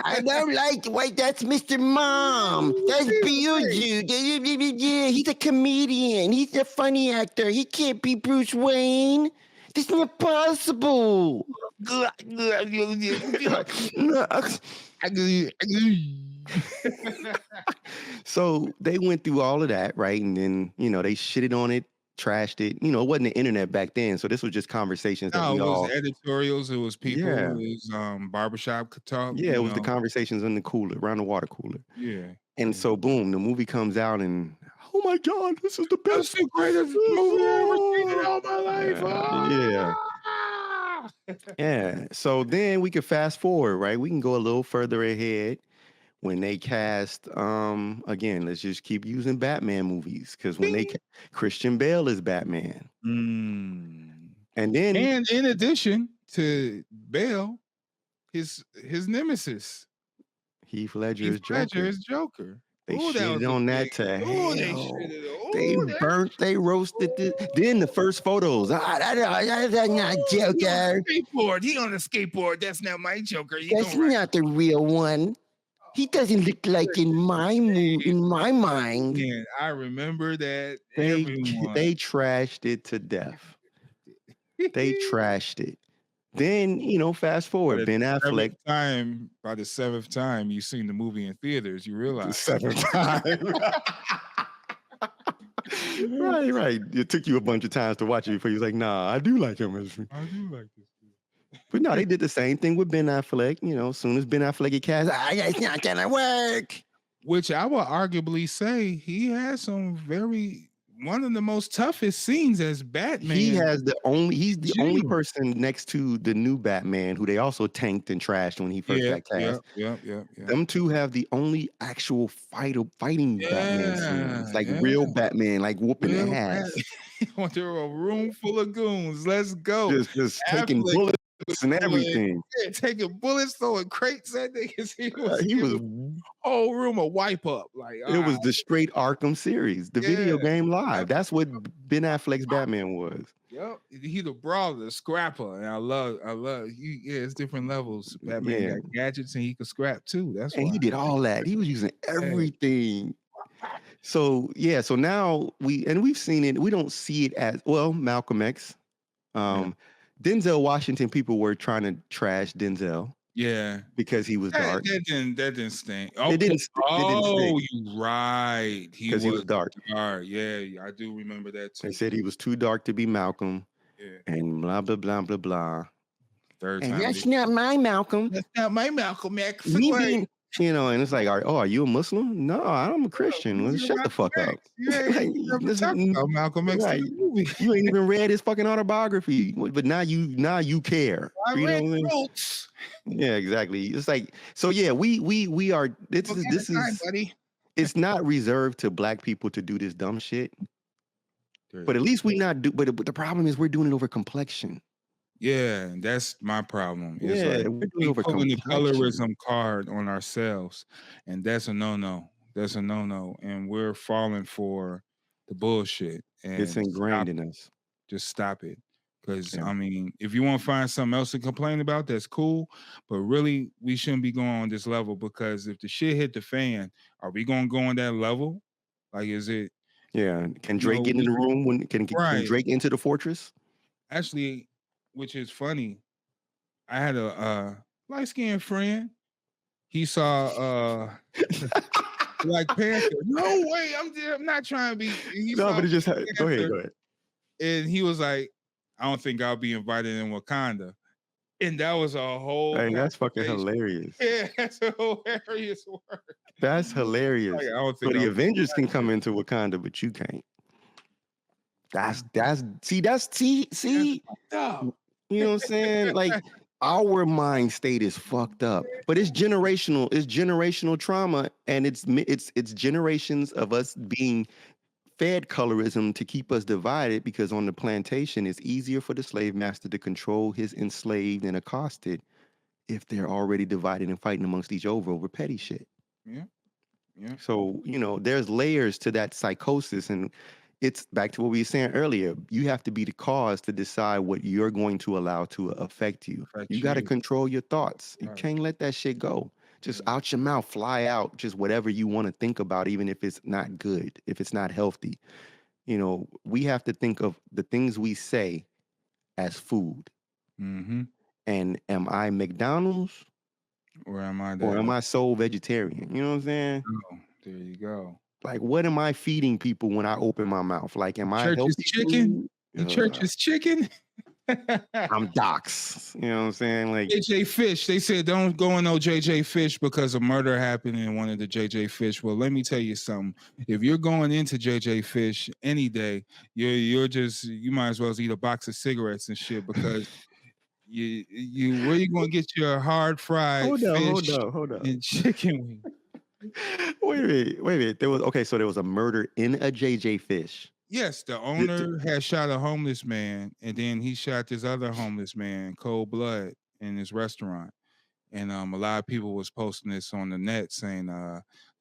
I don't like white. That's Mr. Mom. That's Beetlejuice. Yeah, he's a comedian. He's a funny actor. He can't be Bruce Wayne. This is not possible. So they went through all of that, right? And then, they shitted on it, trashed it. It wasn't the internet back then, so this was just conversations that it was editorials, it was people, it was barbershop talk. Yeah, it was the conversations in the cooler, around the water cooler. Yeah. And so boom, the movie comes out, and oh my God, this is the best, the greatest movie I've ever seen in all my life. Yeah. So then we could fast forward, right? We can go a little further ahead. When they cast, again, let's just keep using Batman movies, because when Christian Bale is Batman. And then... And in addition, to bail his nemesis. Heath Ledger's Joker. They shitted on that to hell. They burnt, they roasted it. Then the first photos. That's not Joker. He on a skateboard. That's not my Joker. That's not the real one. He doesn't look like in my mind. Yeah, I remember that. They trashed it to death. They trashed it. Then, fast forward, Ben Affleck. By the seventh time you've seen the movie in theaters, you realize. The seventh time. Right. It took you a bunch of times to watch it before you was like, nah, I do like him. I do like this. But no, they did the same thing with Ben Affleck. As soon as Ben Affleck get cast, it's not gonna work. Which I will arguably say he has one of the most toughest scenes as Batman. He's the only person next to the new Batman who they also tanked and trashed when he first got cast. Yeah. Them two have the only actual fighting Batman scenes. Like real Batman, like whooping ass. Went through a room full of goons. Let's go. Just taking bullets and everything. Yeah, taking bullets, throwing crates at niggas. He was whole room a wipe up. Like it was the straight Arkham series, the video game live. That's what Ben Affleck's Batman was. Yep, he the brawler, the scrapper, and I love you. Yeah, it's different levels. Batman got gadgets and he could scrap too. He did all that. He was using everything. So now we've seen it. We don't see it as Malcolm X. Denzel Washington, people were trying to trash Denzel. Yeah. Because he was dark. That didn't stink. Okay. It didn't stink. You're right. Because he was dark. Yeah, I do remember that too. They said he was too dark to be Malcolm. Yeah. And blah, blah, blah, blah, blah. That's not my Malcolm. That's not my Malcolm X. And it's like, are you a Muslim? No, I'm a Christian. Well, shut the fuck up. Malcolm X. Right. You ain't even read his fucking autobiography, but now you care. I read notes. Yeah, exactly. It's like, so yeah, we are. This is buddy. It's not reserved to black people to do this dumb shit. But at least we not do. But the problem is we're doing it over complexion. Yeah, that's my problem. It's we're pulling the colorism card on ourselves, and that's a no-no. That's a no-no, and we're falling for the bullshit. And it's ingrained in us. Just stop it, because I mean, if you want to find something else to complain about, that's cool. But really, we shouldn't be going on this level, because if the shit hit the fan, are we gonna go on that level? Like, is it? Yeah. Can Drake get in the room? Can Drake into the fortress? Actually. Which is funny. I had a light-skinned friend. He saw Black Panther. No way, I'm not trying to be. But it just go ahead. And he was like, I don't think I'll be invited in Wakanda. And that was a whole. Hey, that's fucking hilarious. Yeah, that's a hilarious word. That's hilarious. Like, I don't think the Avengers can come into Wakanda, but you can't. That's see. You know what I'm saying? Like, our mind state is fucked up, but it's generational. It's generational trauma, and it's generations of us being fed colorism to keep us divided, because on the plantation it's easier for the slave master to control his enslaved and accosted if they're already divided and fighting amongst each other over petty shit. Yeah. So, there's layers to that psychosis, and it's back to what we were saying earlier. You have to be the cause to decide what you're going to allow to affect you. You got to control your thoughts. You can't let that shit go. Just out your mouth, fly out, just whatever you want to think about, even if it's not good, if it's not healthy. We have to think of the things we say as food. Mm-hmm. And am I McDonald's? Or am I soul vegetarian? You know what I'm saying? Oh, there you go. Like, what am I feeding people when I open my mouth? Like, am I healthy chicken? The church is chicken? I'm docs. You know what I'm saying? Like JJ Fish. They said don't go in no JJ Fish because a murder happened in one of the JJ Fish. Well, let me tell you something. If you're going into JJ Fish any day, you might as well eat a box of cigarettes and shit, because you where you gonna get your hard fried hold up. and chicken wing? Wait a minute. There was a murder in a JJ Fish. Yes, the owner had shot a homeless man, and then he shot this other homeless man, cold blood, in his restaurant. And a lot of people was posting this on the net saying,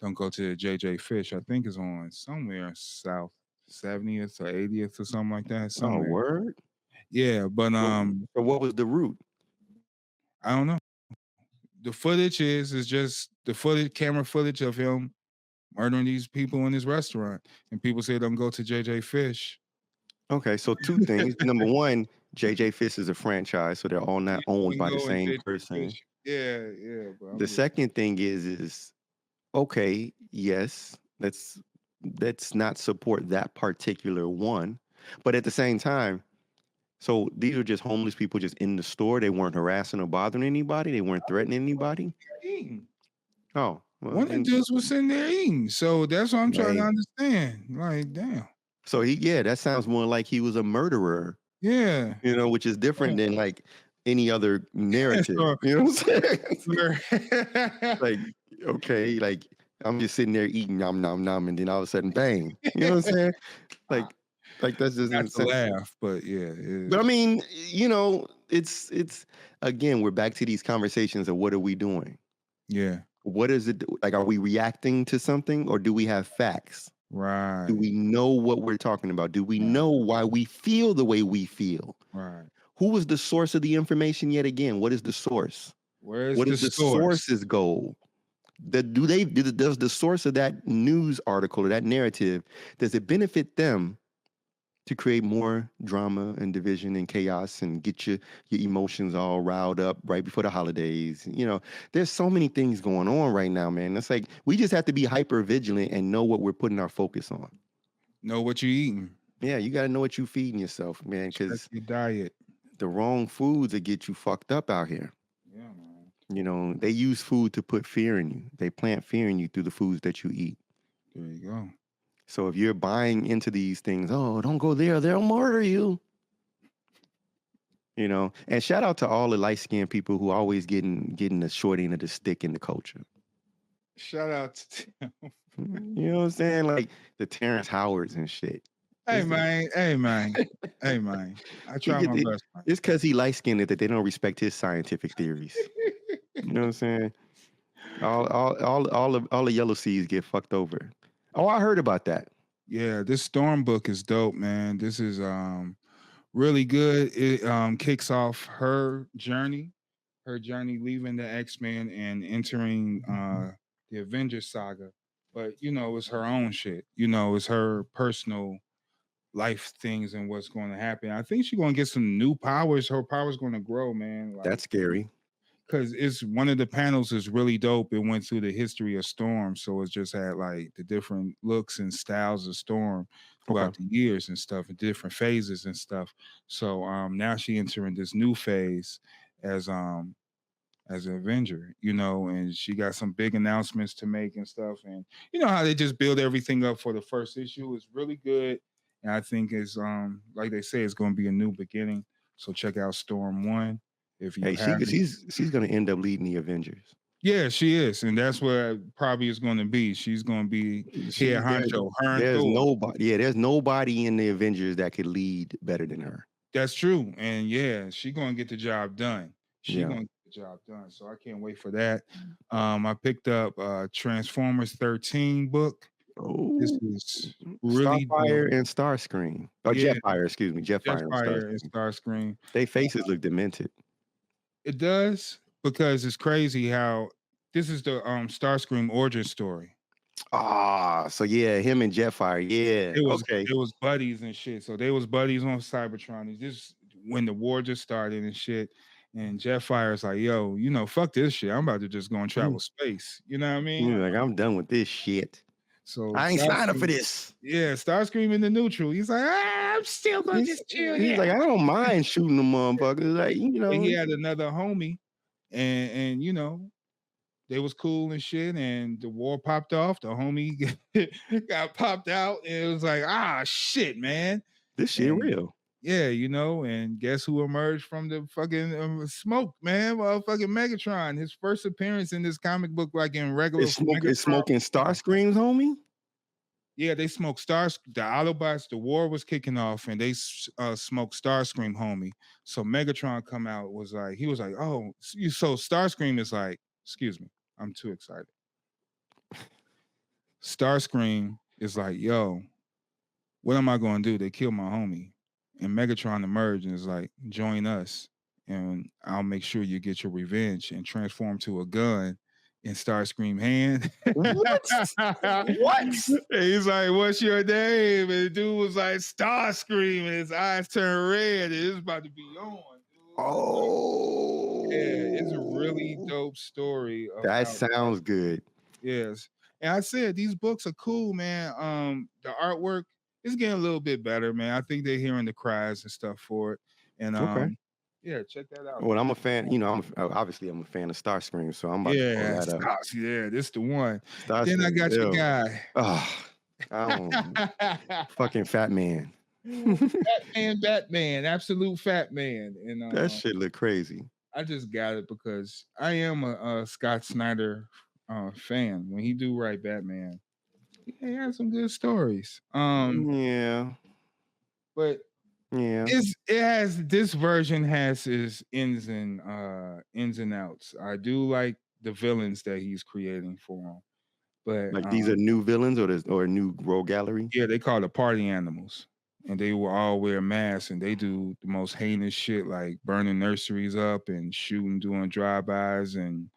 don't go to the JJ Fish. I think it's on somewhere South 70th or 80th or something like that. Oh, Somewhere. word? Yeah, but So what was the route? I don't know. The footage is just the camera footage of him murdering these people in his restaurant. And people say don't go to JJ Fish. Okay, so two things. Number one, JJ Fish is a franchise, so they're all not owned by the same person. Yeah. The second thing is okay, yes, let's not support that particular one. But at the same time, so these are just homeless people just in the store. They weren't harassing or bothering anybody. They weren't threatening anybody. Oh, well, one of the dudes was in there eating. So that's what I'm trying to understand. Like, damn. So that sounds more like he was a murderer. Yeah. Which is different than like any other narrative. You know what I'm saying? Like, okay, like I'm just sitting there eating nom nom nom, and then all of a sudden, bang. You know what I'm saying? Like that's just not to laugh, but yeah. But I mean, it's again, we're back to these conversations of what are we doing? Yeah. What is it like? Are we reacting to something, or do we have facts? Right. Do we know what we're talking about? Do we know why we feel the way we feel? Right. Who was the source of the information yet again? What is the source? What is the source's goal? Does the source of that news article or that narrative, does it benefit them to create more drama and division and chaos and get your emotions all riled up right before the holidays? There's so many things going on right now, man. It's like we just have to be hyper vigilant and know what we're putting our focus on. Know what you're eating. Yeah, you got to know what you're feeding yourself, man, because your diet. The wrong foods that get you fucked up out here. Yeah, man. They use food to put fear in you. They plant fear in you through the foods that you eat. There you go. So if you're buying into these things, oh, don't go there, they'll murder you. And shout out to all the light-skinned people who always getting the short end of the stick in the culture. Shout out to them. You know what I'm saying? Like the Terrence Howards and shit. Hey man. I try my best. It's because he light-skinned that they don't respect his scientific theories. You know what I'm saying? All the yellow seeds get fucked over. Oh, I heard about that. Yeah, this Storm book is dope, man. This is really good. It kicks off her journey leaving the X-Men and entering the Avengers saga. But it's her own shit. It's her personal life things and what's going to happen. I think she's going to get some new powers. Her powers going to grow, man. Like, that's scary. Because it's one of the panels is really dope. It went through the history of Storm, so it just had like the different looks and styles of Storm throughout the years and stuff, and different phases and stuff. So now she entering this new phase as an Avenger, and she got some big announcements to make and stuff. And how they just build everything up for the first issue is really good. And I think it's like they say, it's going to be a new beginning. So check out Storm 1. If you she's going to end up leading the Avengers. Yeah, she is, and that's where probably is going to be. She's going to be head honcho. There's nobody in the Avengers that could lead better than her. That's true, and she's going to get the job done. She's going to get the job done. So I can't wait for that. I picked up Transformers 13 book. Oh, this is really Starfire and Starscream. Oh, Jetfire, excuse me. Jetfire and Starscream. Their faces look demented. It does, because it's crazy how this is the Starscream origin story. So him and Jetfire, it was buddies and shit. So they was buddies on Cybertron. It's just when the war just started and shit. And Jetfire's like, yo, fuck this shit. I'm about to just go and travel space. You know what I mean? Like, I'm done with this shit. So I ain't signed up for this. Yeah, Starscream in the neutral. He's like, I'm still gonna just chill. He's like, I don't mind shooting the motherfuckers. Like, And he had another homie, and they was cool and shit. And the war popped off. The homie got popped out, and it was like, shit, man, this shit real. Yeah, and guess who emerged from the fucking smoke, man? Motherfucking Megatron. His first appearance in this comic book, like in regular. Is smoking Starscreams, homie? Yeah, they smoked Stars. The Autobots, the war was kicking off, and they smoked Starscream, homie. So Megatron come out he was like, oh, so Starscream is like, excuse me, I'm too excited. Starscream is like, yo, what am I going to do? They killed my homie. And Megatron emerged and is like, join us, and I'll make sure you get your revenge, and transform to a gun in Starscream hand. What? What? And he's like, what's your name? And the dude was like, Starscream, and his eyes turned red, and it's about to be on. Dude. Oh. Yeah, it's a really dope story. That sounds good. Yes. And I said, these books are cool, man. The artwork is getting a little bit better, man. I think they're hearing the cries and stuff for it. And yeah, check that out. Well, I'm a fan. You know, obviously I'm a fan of Starscream, so I'm about to pull that up. Yeah, this the one. Starscream, then I got your guy. Fucking Fatman. Batman, absolute Fatman. And that shit look crazy. I just got it because I am a Scott Snyder fan. When he do write Batman, he has some good stories. Yeah. But yeah, this version has his ins and outs. I do like the villains that he's creating for him. But like these are new villains or a new rogue gallery? Yeah, they call it party animals. And they will all wear masks, and they do the most heinous shit, like burning nurseries up and shooting, doing drive-bys, and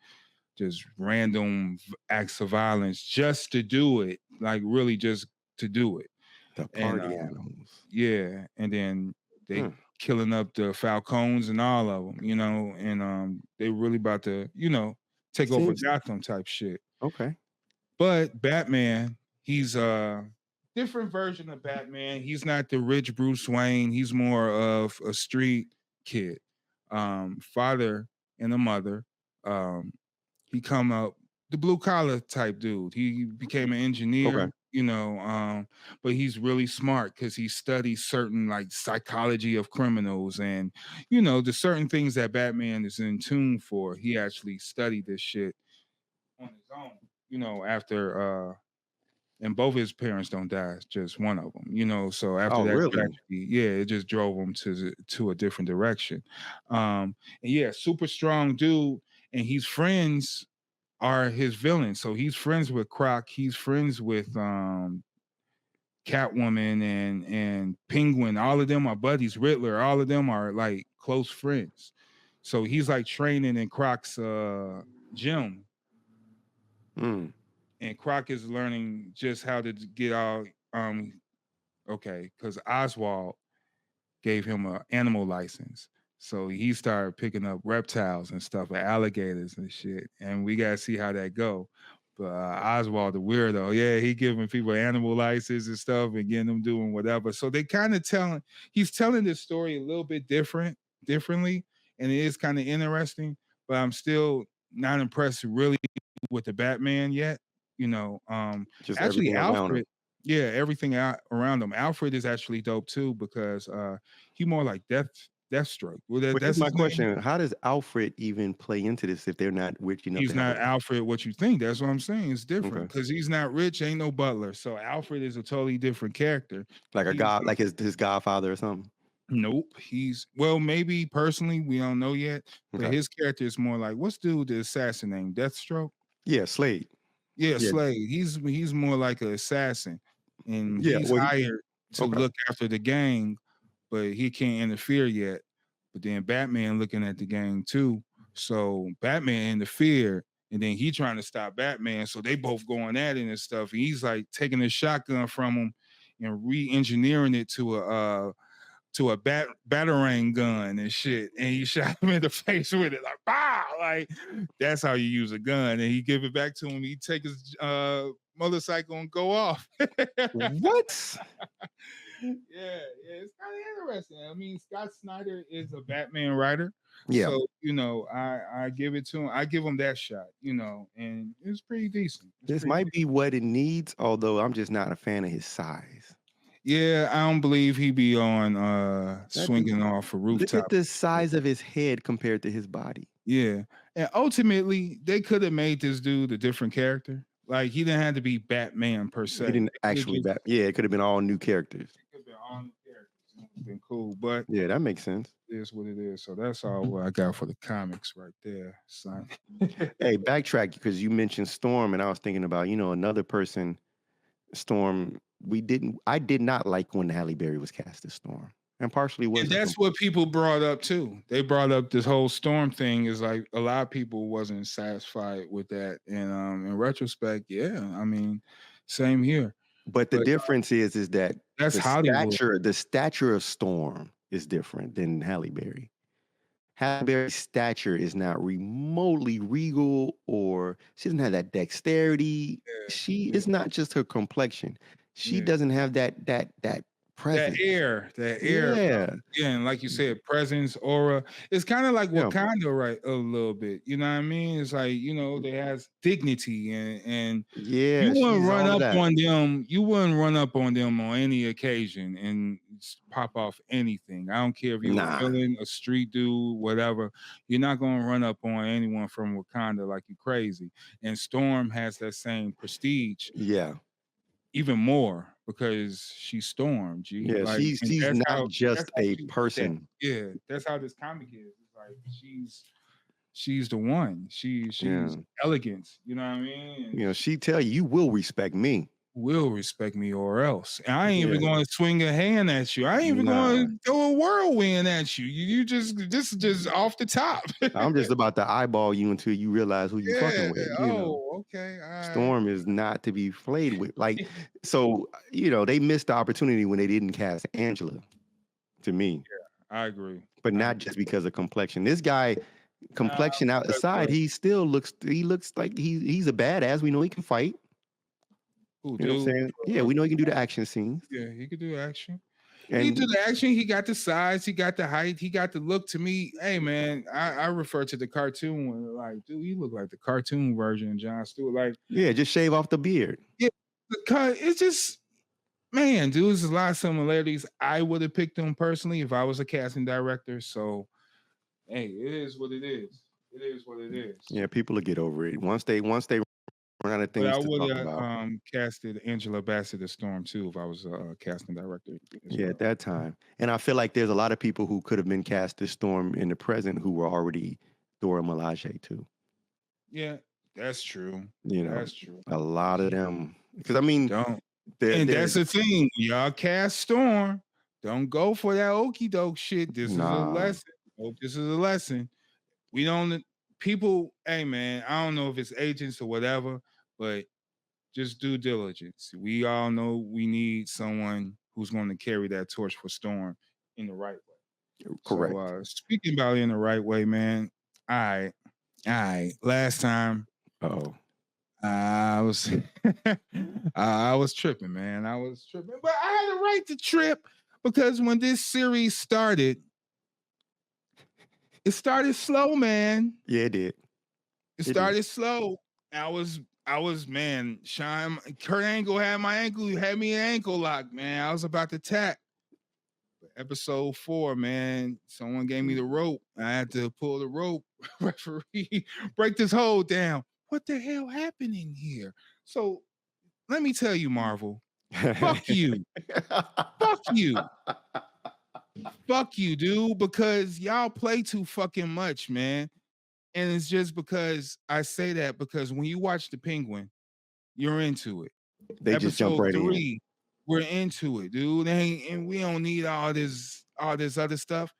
just random acts of violence just to do it, like really just to do it. The party animals. Yeah, and then they killing up the Falcons and all of them, you know, and they really about to, you know, take over Gotham type shit. Okay. But Batman, he's different version of Batman. He's not the rich Bruce Wayne. He's more of a street kid. Father and a mother. He come up the blue collar type dude. He became an engineer, you know, but he's really smart because he studies certain like psychology of criminals and, you know, the certain things that Batman is in tune for. He actually studied this shit on his own, you know, after and both his parents don't die, just one of them, you know. So after that tragedy, yeah, it just drove him to a different direction. And yeah, super strong dude, and he's friends are his villains. So he's friends with Croc, he's friends with Catwoman and Penguin. All of them are buddies. Riddler, all of them are like close friends. So he's like training in Croc's gym. And Croc is learning just how to get all because Oswald gave him an animal license. So he started picking up reptiles and stuff, and alligators and shit. And we gotta see how that go. But Oswald, the weirdo, yeah, he giving people animal license and stuff and getting them doing whatever. So they kind of he's telling this story a little bit differently, and it is kind of interesting. But I'm still not impressed really with the Batman yet. You know, just actually Alfred, everything around him. Alfred is actually dope too because he more like Deathstroke. Well, that's my question. How does Alfred even play into this if they're not rich enough? He's not Alfred what you think. That's what I'm saying. It's different because he's not rich, ain't no butler. So Alfred is a totally different character. Like like his godfather or something. Nope. Maybe personally, we don't know yet. But his character is more like, what's the assassin name? Deathstroke? Yeah, Slade. Yeah, Slade. He's more like an assassin, and he's hired to look after the gang, but he can't interfere yet. But then Batman looking at the gang too, so Batman interfered, and then he trying to stop Batman. So they both going at it and stuff. And he's like taking a shotgun from him and re-engineering it to a batarang gun and shit, and he shot him in the face with it, like bah, like that's how you use a gun. And he give it back to him. He take his motorcycle and go off. What? Yeah, it's kind of interesting. I mean, Scott Snyder is a Batman writer. Yeah. So, you know, I give it to him. I give him that shot, you know, and it's pretty decent. This might be what it needs, although I'm just not a fan of his size. Yeah, I don't believe he be on swinging off a rooftop. Look at the size of his head compared to his body. Yeah, and ultimately they could have made this dude a different character. Like he didn't have to be Batman per se. He didn't actually yeah, it could have been all new characters. It could have been all new characters. It would have been cool, but yeah, that makes sense. It is what it is. So that's all I got for the comics right there, son. Hey, backtrack because you mentioned Storm, and I was thinking about another person, Storm. I did not like when Halle Berry was cast as Storm. And partially was. And that's what people brought up too. They brought up this whole Storm thing. Is like a lot of people wasn't satisfied with that. And in retrospect, yeah, I mean, same here. But the difference is that that's the stature of Storm is different than Halle Berry. Halle Berry's stature is not remotely regal, or she doesn't have that dexterity. Yeah, it's not just her complexion. She doesn't have that presence. That air. Yeah, and like you said, presence, aura. It's kind of like Wakanda, right? A little bit. You know what I mean? It's like, they has dignity and you wouldn't run up on them. You wouldn't run up on them on any occasion and pop off anything. I don't care if you're a villain, a street dude, whatever. You're not gonna run up on anyone from Wakanda like you crazy. And Storm has that same prestige. Yeah. Even more because she's Storm, G. Yeah, like, she's not just a person. Yeah, that's how this comic is. It's like she's the one. She's elegance. You know what I mean? She tell you will respect me. Will respect me or else. And I ain't even going to swing a hand at you. I ain't even going to throw a whirlwind at you. You just off the top. I'm just about to eyeball you until you realize who you fucking with. Okay. All right. Storm is not to be played with. Like, so, they missed the opportunity when they didn't cast Angela, to me. Yeah, I agree. But not just because of complexion. This guy, complexion out aside, he still looks like he's a badass. We know he can fight. Ooh, you know what I'm saying? Yeah, we know he can do the action scenes. Yeah, he could do action. And he can do the action. He got the size. He got the height. He got the look. To me, hey man, I refer to the cartoon one. Like, dude, you look like the cartoon version of Jon Stewart. Like, yeah, just shave off the beard. Yeah, it's just, man, dude, there's a lot of similarities. I would have picked him personally if I was a casting director. So, hey, it is what it is. It is what it is. Yeah, people will get over it once they run out of things. But I would have casted Angela Bassett as Storm too if I was a casting director. At that time. And I feel like there's a lot of people who could have been cast as Storm in the present who were already Dora Milaje too. Yeah, that's true. That's true. A lot of them, because I mean, that's the thing. Y'all cast Storm. Don't go for that okie doke shit. This is a lesson. Hope this is a lesson. We don't. People, hey man, I don't know if it's agents or whatever, but just due diligence. We all know we need someone who's going to carry that torch for Storm in the right way. Correct. So, speaking about it in the right way, man. All right. Last time, I was I was tripping, man. I was tripping, but I had a right to trip because when this series started. It started slow, man. Yeah, it did. It started slow. I was, man, Kurt Angle had me an ankle lock, man. I was about to tap. Episode 4, man, someone gave me the rope. I had to pull the rope. Referee, break this hold down. What the hell happened in here? So let me tell you, Marvel, fuck you. Fuck you. Fuck you, dude, because y'all play too fucking much, man. And it's just because I say that because when you watch The Penguin, you're into it. They just jump right in. We're into it, dude. And we don't need all this other stuff.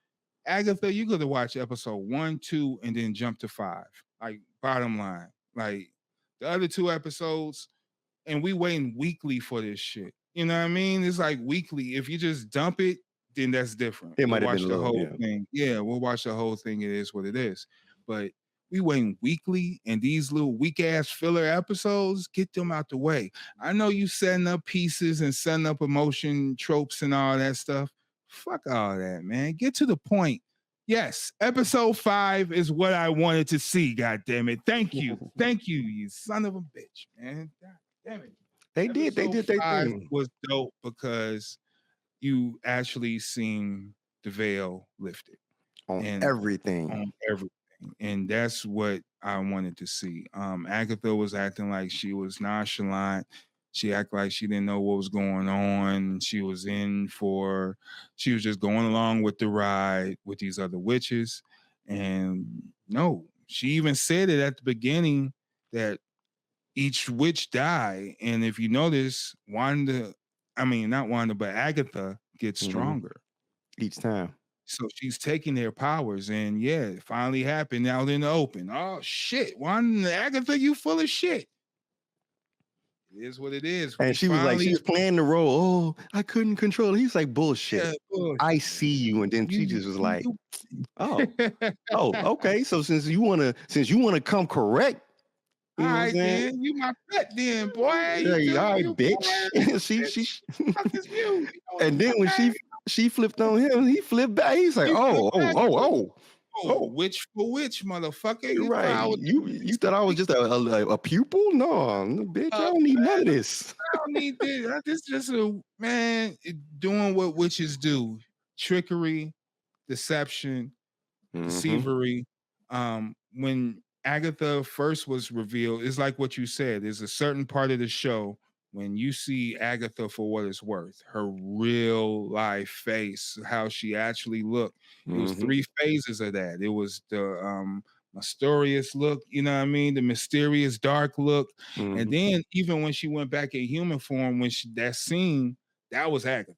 Agatha, you could have watched episode 1, 2, and then jump to 5. Like, bottom line. Like, the other 2 episodes, and we waiting weekly for this shit. You know what I mean? It's like weekly. If you just dump it, then that's different. It might have been the whole thing. Yeah, we'll watch the whole thing. It is what it is. But we waiting weekly, and these little weak ass filler episodes, get them out the way. I know you setting up pieces and setting up emotion tropes and all that stuff. Fuck all that, man. Get to the point. Yes, episode 5 is what I wanted to see. God damn it! Thank you, you son of a bitch, man. God damn it. They did their thing. Was dope because you actually seen the veil lifted on everything. And that's what I wanted to see. Agatha was acting like she was nonchalant. She acted like she didn't know what was going on. She was just going along with the ride with these other witches. And no, she even said it at the beginning that each witch die. And if you notice, not Wanda, but Agatha gets stronger each time. So she's taking their powers, and yeah, it finally happened out in the open. Oh shit, Wanda, Agatha, you full of shit. It is what it is. And she was playing the role. Oh, I couldn't control it. He's like, bullshit. Yeah, bullshit. I see you. And then she just was like, oh, okay. So since you wanna come correct, all right, then you my pet, then boy. Hey, all right, bitch. she and then when she flipped on him, he flipped back. He's like, oh, witch for witch, motherfucker. You're right. You thought I was just a pupil? No, bitch, I don't need none of this. I don't need this. This is just a man doing what witches do: trickery, deception, deceivery. When Agatha first was revealed, it's like what you said. There's a certain part of the show when you see Agatha for what it's worth, her real life face, how she actually looked. It was 3 phases of that. It was the mysterious look, you know what I mean? The mysterious dark look. And then even when she went back in human form, that scene, that was Agatha.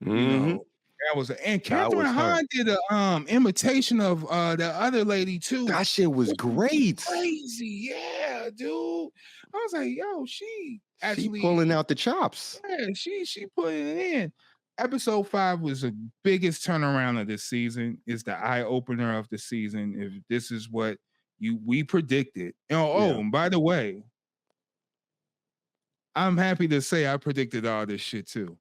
You know, that was and Catherine Hahn did a imitation of the other lady too. That shit was great. Crazy, yeah, dude. I was like, yo, she pulling out the chops. Yeah, she putting it in. Episode 5 was the biggest turnaround of this season. It's the eye opener of the season. If this is what we predicted. And by the way, I'm happy to say I predicted all this shit too.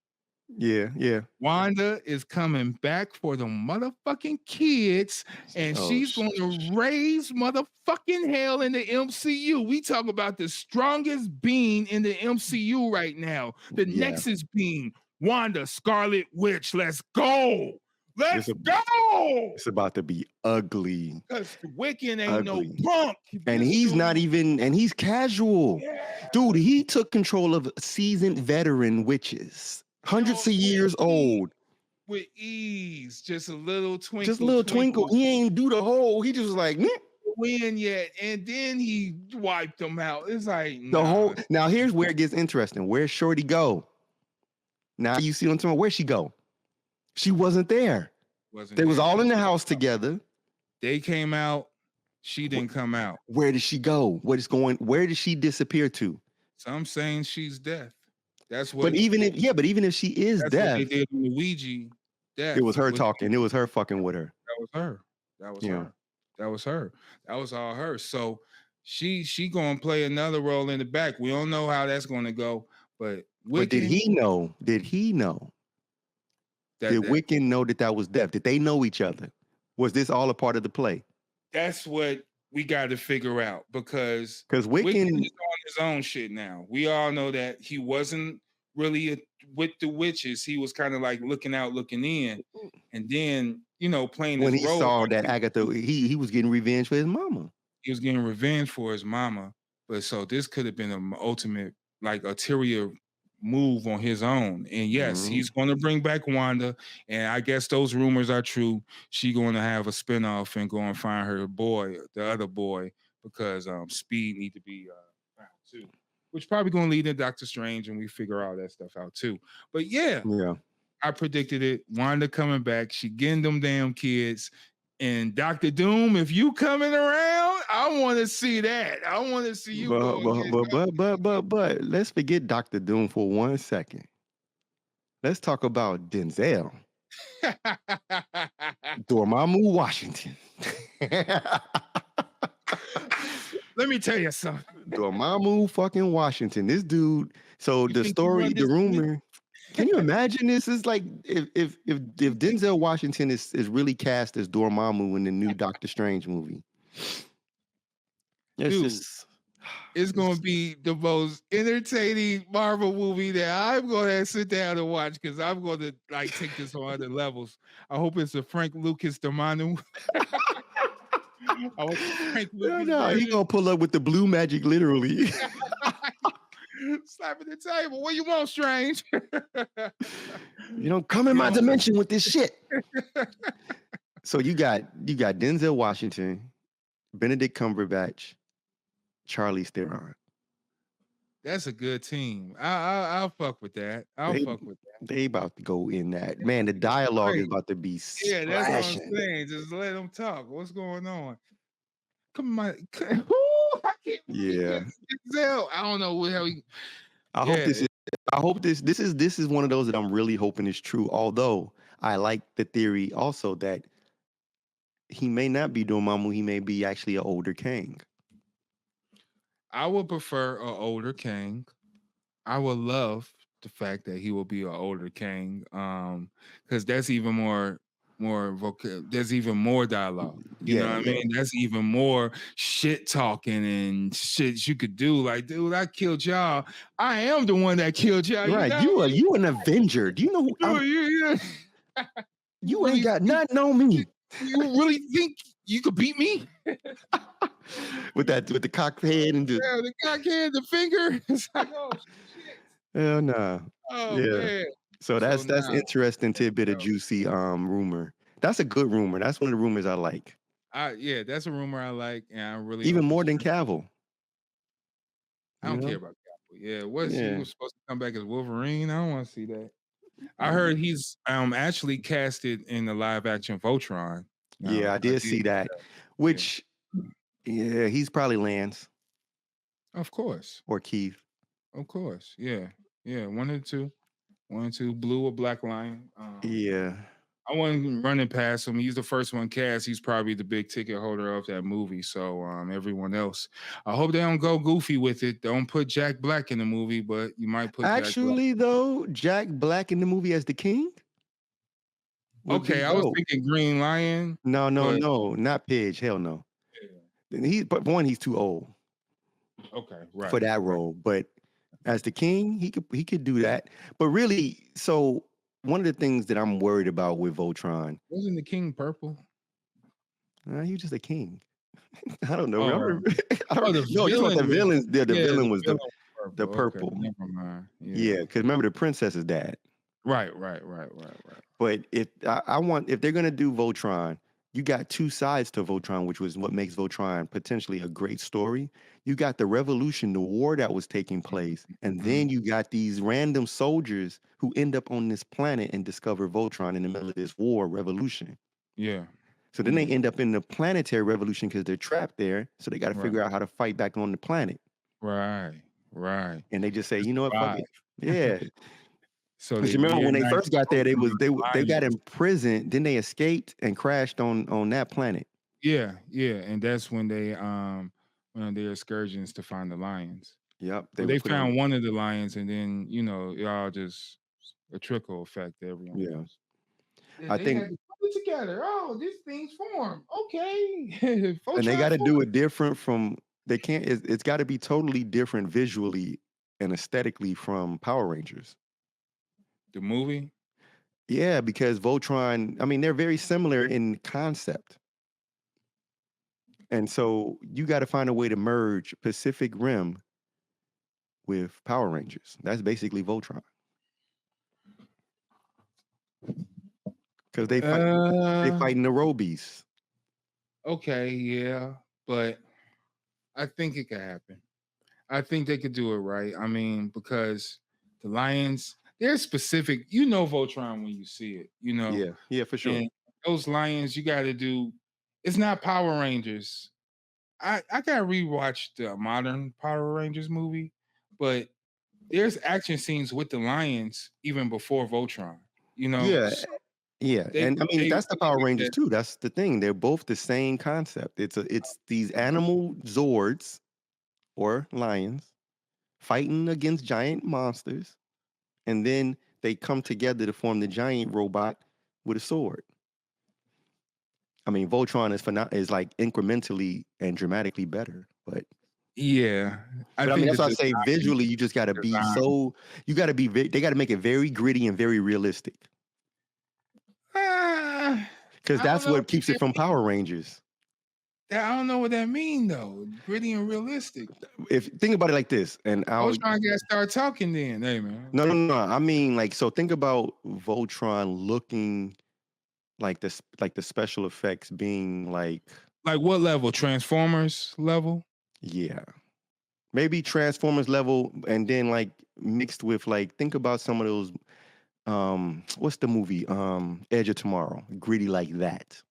Yeah. Wanda is coming back for the motherfucking kids, and she's going to raise motherfucking hell in the MCU. We talk about the strongest being in the MCU right now. The Nexus being Wanda, Scarlet Witch. Let's go. Let's go. It's about to be ugly. Because Wiccan ain't no punk. And he's not even, and he's casual. Yeah. Dude, he took control of seasoned veteran witches. Hundreds of years old. With ease. Just a little twinkle. Just a little twinkle. He ain't do the whole. He just was like, win yet. And then he wiped them out. It's like, the whole. Now, here's where it gets interesting. Where's Shorty go? Now you see what I'm talking about. Where'd she go? She wasn't there. They was all in the house together. They came out. She didn't come out. Where did she go? Where did she disappear to? Some saying she's deaf. That's what. But even if she is deaf, what they did in Luigi. Deaf. It was her talking. It was her fucking with her. That was her. That was her. That was all her. So she gonna play another role in the back. We don't know how that's gonna go. But did he know? Did Wiccan know that was deaf? Did they know each other? Was this all a part of the play? That's what we got to figure out because Wiccan is on his own shit now. We all know that he wasn't really with the witches. He was kind of like looking out, looking in, and then playing when his role. He saw that Agatha, he was getting revenge for his mama. He was getting revenge for his mama, but so this could have been an ultimate ulterior move on his own. And yes, he's going to bring back Wanda, and I guess those rumors are true. She going to have a spinoff and go and find her boy, the other boy, because Speed need to be found too, which probably going to lead to Doctor Strange, and we figure all that stuff out too. But yeah, I predicted it. Wanda coming back, she getting them damn kids. And Dr. Doom, if you coming around, I want to see that. I want to see you. But let's forget Dr. Doom for 1 second. Let's talk about Denzel. Dormammu Washington. Let me tell you something. Dormammu fucking Washington. This dude. So the story, the rumor. Can you imagine this? It's like if Denzel Washington is really cast as Dormammu in the new Doctor Strange movie. It's going to be the most entertaining Marvel movie that I'm going to sit down and watch because I'm going to take this on other levels. I hope it's a Frank Lucas Dormammu. I want Frank No, Lucas. no, he gonna pull up with the blue magic, literally. Slapping the table. What you want, Strange? Come in my dimension with this shit. So you got Denzel Washington, Benedict Cumberbatch, Charlize Theron. That's a good team. I'll fuck with that. Fuck with that. They about to go in that. Man, the dialogue is about to be splashing. Yeah, that's what I'm saying. Just let them talk. What's going on? Come on. I can't Denzel. I don't know what hell he. I hope this is one of those that I'm really hoping is true. Although I like the theory also that he may not be Dormammu, he may be actually an older king. I would prefer an older king. I would love the fact that he will be an older king, because that's even more there's even more dialogue. You know what I mean? That's even more shit talking and shit you could do. Like, dude, I killed y'all. I am the one that killed y'all. Right? You an Avenger? Do you know who? You ain't got nothing on me. You really think you could beat me? with the cock head and the cock head, the finger. It's like, oh shit. Hell no. Oh man. So that's interesting tidbit of juicy rumor. That's a good rumor. That's one of the rumors I like. That's a rumor I like, and I really even more than Cavill. I don't care about Cavill. Yeah, he was supposed to come back as Wolverine. I don't want to see that. I heard he's actually casted in the live action Voltron. I did see that. Which he's probably Lance. Of course. Or Keith. Of course. Yeah. One and two, blue or black lion. I wasn't running past him. He's the first one cast. He's probably the big ticket holder of that movie. So everyone else, I hope they don't go goofy with it. Don't put Jack Black in the movie, but you might put Jack Black in the movie as the king. Okay, I was thinking Green Lion. No, not Pidge. Hell no. Yeah. He's too old. Okay, right. For that role, but as the king, he could do that. But really, so one of the things that I'm worried about with Voltron. Wasn't the king purple? He was just a king. I don't know. The villains. The villain was the purple. Okay, never mind. Yeah, because remember the princess's dad. Right. But if they're gonna do Voltron, you got two sides to Voltron, which was what makes Voltron potentially a great story. You got the revolution, the war that was taking place, and then you got these random soldiers who end up on this planet and discover Voltron in the middle of this war revolution. Yeah. So then they end up in the planetary revolution because they're trapped there. So they got to figure out how to fight back on the planet. Right. And they just say, you know what? Fuck it. Yeah. So you remember when they first got there, they got imprisoned, then they escaped and crashed on that planet. Yeah, and that's when they went on their excursions to find the lions. Yep, they found one of the lions, and then it all just a trickle effect. Everyone. Yeah, I think had to put it together. Oh, these things form. Okay, and they got to do it different from. They can't. It's got to be totally different visually and aesthetically from Power Rangers. The movie? Yeah, because Voltron, they're very similar in concept. And so you got to find a way to merge Pacific Rim with Power Rangers. That's basically Voltron. Because they fighting the Robies. Okay, yeah, but I think it could happen. I think they could do it right. Because the lions, they're specific. Voltron when you see it. Yeah, for sure. And those lions, you got to do. It's not Power Rangers. I gotta rewatch the modern Power Rangers movie, but there's action scenes with the lions even before Voltron. Yeah. That's the Power Rangers too. That's the thing. They're both the same concept. It's these animal Zords or lions fighting against giant monsters, and then they come together to form the giant robot with a sword. Voltron is like incrementally and dramatically better, but yeah, that's why I say visually, you just got to be they got to make it very gritty and very realistic. Because that's what keeps it from Power Rangers. I don't know what that mean though. Gritty and realistic. If think about it like this, and I was trying to start talking then. Hey man. No. I mean, like, so think about Voltron looking like this, like the special effects being like what level? Transformers level? Yeah. Maybe Transformers level, and then like mixed with like think about some of those what's the movie? Edge of Tomorrow. Gritty like that.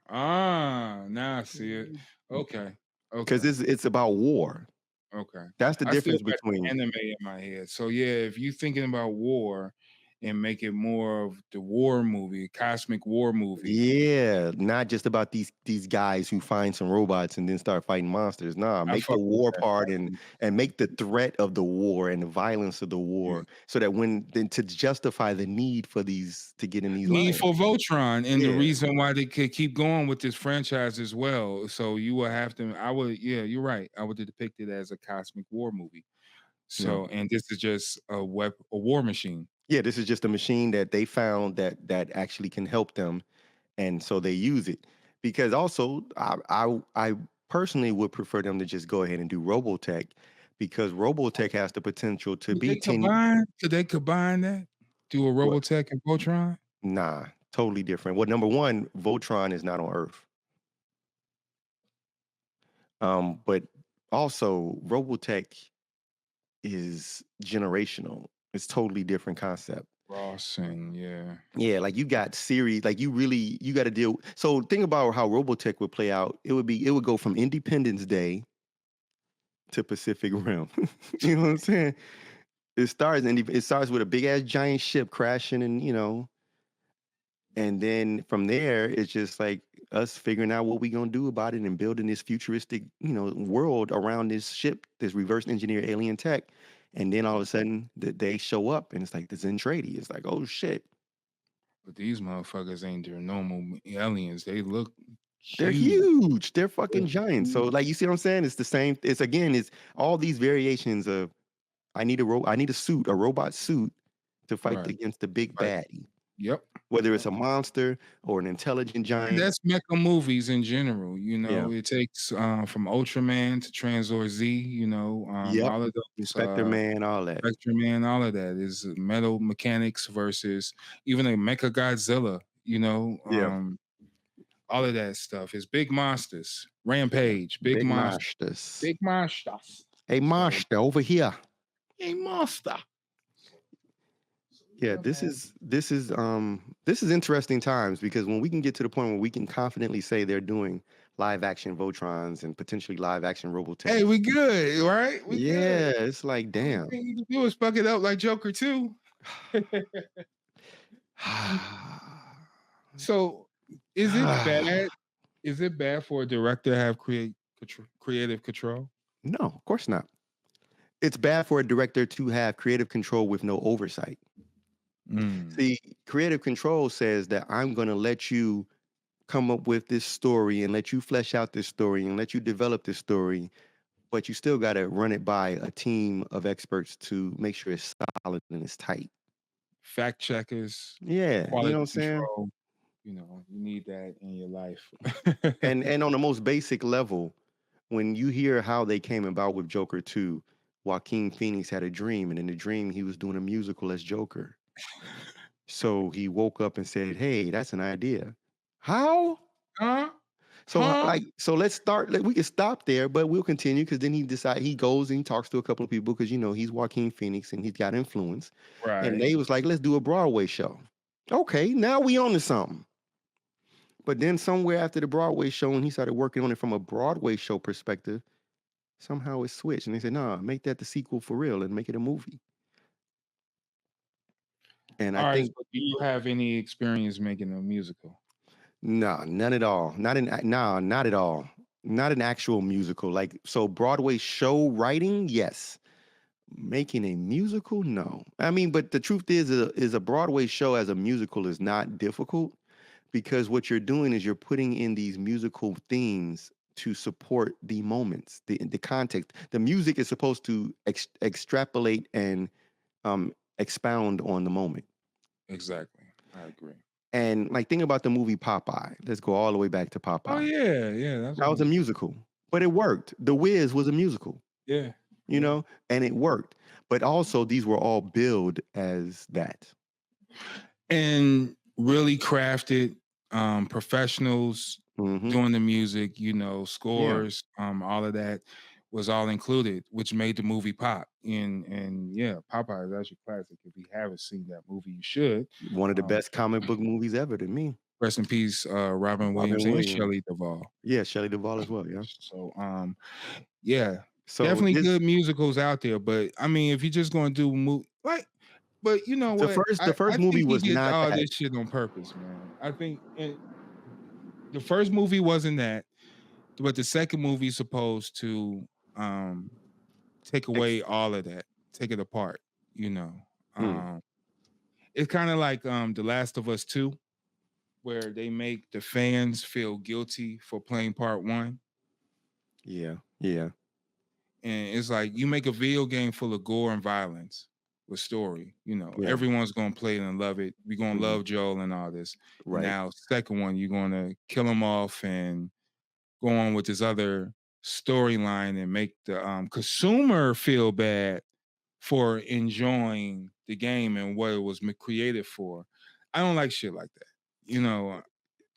Now I see it. Okay. Because it's about war. Okay. That's the I still difference got the between anime in my head. So yeah, if you're thinking about war and make it more of the war movie, cosmic war movie. Yeah, not just about these guys who find some robots and then start fighting monsters. Nah, make the war part and make the threat of the war and the violence of the war so that then to justify the need for these to get in these need lines. for Voltron and the reason why they could keep going with this franchise as well. So you will have to you're right. I would depict it as a cosmic war movie. So and this is just a war machine. Yeah, this is just a machine that they found that actually can help them, and so they use it. Because also, I personally would prefer them to just go ahead and do Robotech, because Robotech has the potential to be 10. Could they combine that? Do a Robotech and Voltron? Nah, totally different. Well, number one, Voltron is not on Earth. But also Robotech is generational. It's totally different concept. Crossing, yeah. Yeah, like you got series, like you got to deal. So think about how Robotech would play out. It would go from Independence Day to Pacific Rim. You know what I'm saying? It starts with a big ass giant ship crashing, and and then from there it's just like us figuring out what we gonna do about it and building this futuristic, world around this ship, this reverse engineered alien tech. And then all of a sudden they show up and it's like the Zentradi. It's like, oh shit. But these motherfuckers ain't their normal aliens. They look huge. They're huge. They're fucking giants. So like, you see what I'm saying? It's the same. It's all these variations of I need a suit, a robot suit to fight against the big baddie. Yep. Whether it's a monster or an intelligent giant. And that's mecha movies in general. It takes from Ultraman to Tranzor Z. All of those. Inspector Man, all that. Inspector Man, all of that is metal mechanics versus even a Mecha Godzilla. All of that stuff is big monsters. Rampage, big monsters. Big monsters. A monster over here. A monster. Yeah, this is interesting times, because when we can get to the point where we can confidently say they're doing live action Voltrons and potentially live action Robotech. Hey, we good, right? Good. It's like, damn. All you do is fuck it up like Joker 2. So, is it bad? Is it bad for a director to have creative control? No, of course not. It's bad for a director to have creative control with no oversight. See, creative control says that I'm going to let you come up with this story and let you flesh out this story and let you develop this story, but you still got to run it by a team of experts to make sure it's solid and it's tight. Fact checkers. Yeah, you know what I'm saying? You need that in your life. and on the most basic level, when you hear how they came about with Joker 2, Joaquin Phoenix had a dream, and in the dream he was doing a musical as Joker. So he woke up and said, "Hey, that's an idea." How? So let's start. We can stop there, but we'll continue, because then he goes and he talks to a couple of people, because he's Joaquin Phoenix and he's got influence. Right. And they was like, "Let's do a Broadway show." Okay, now we on to something. But then somewhere after the Broadway show, and he started working on it from a Broadway show perspective, somehow it switched, and they said, "Nah, make that the sequel for real and make it a movie." And I think. Do you have any experience making a musical? No, none at all. Not at all. Not an actual musical. Like, so Broadway show writing, yes. Making a musical, no. I mean, but the truth is a Broadway show as a musical is not difficult, because what you're doing is you're putting in these musical themes to support the moments, the context. The music is supposed to extrapolate and expound on the moment. Exactly. I agree. And like think about the movie Popeye. Let's go all the way back to Oh Popeye. yeah, that's That was a musical, but it worked. The Wiz was a musical. Yeah. You know, and it worked. But also these were all billed as that. And really crafted professionals doing the music, you know, scores, all of that was all included, which made the movie pop. And yeah, Popeye is actually classic. If you haven't seen that movie, you should. One of the best comic book movies ever to me. Rest in peace, Robin Williams and Shelley Duvall. Yeah, Shelley Duvall as well. Yeah. So yeah, so definitely good musicals out there. But I mean, if you're just going to do but you know what? The first movie was did not all that. this shit on purpose, man. I think the first movie wasn't that, but the second movie is supposed to take away all of that, take it apart. You know, it's kind of like The Last of Us 2, where they make the fans feel guilty for playing part 1. Yeah. And it's like you make a video game full of gore and violence with story. You know, everyone's gonna play it and love it. We're gonna love Joel and all this. Right. Now, second one, you're gonna kill him off and go on with this other storyline and make the consumer feel bad for enjoying the game and what it was created for. I don't like shit like that. You know,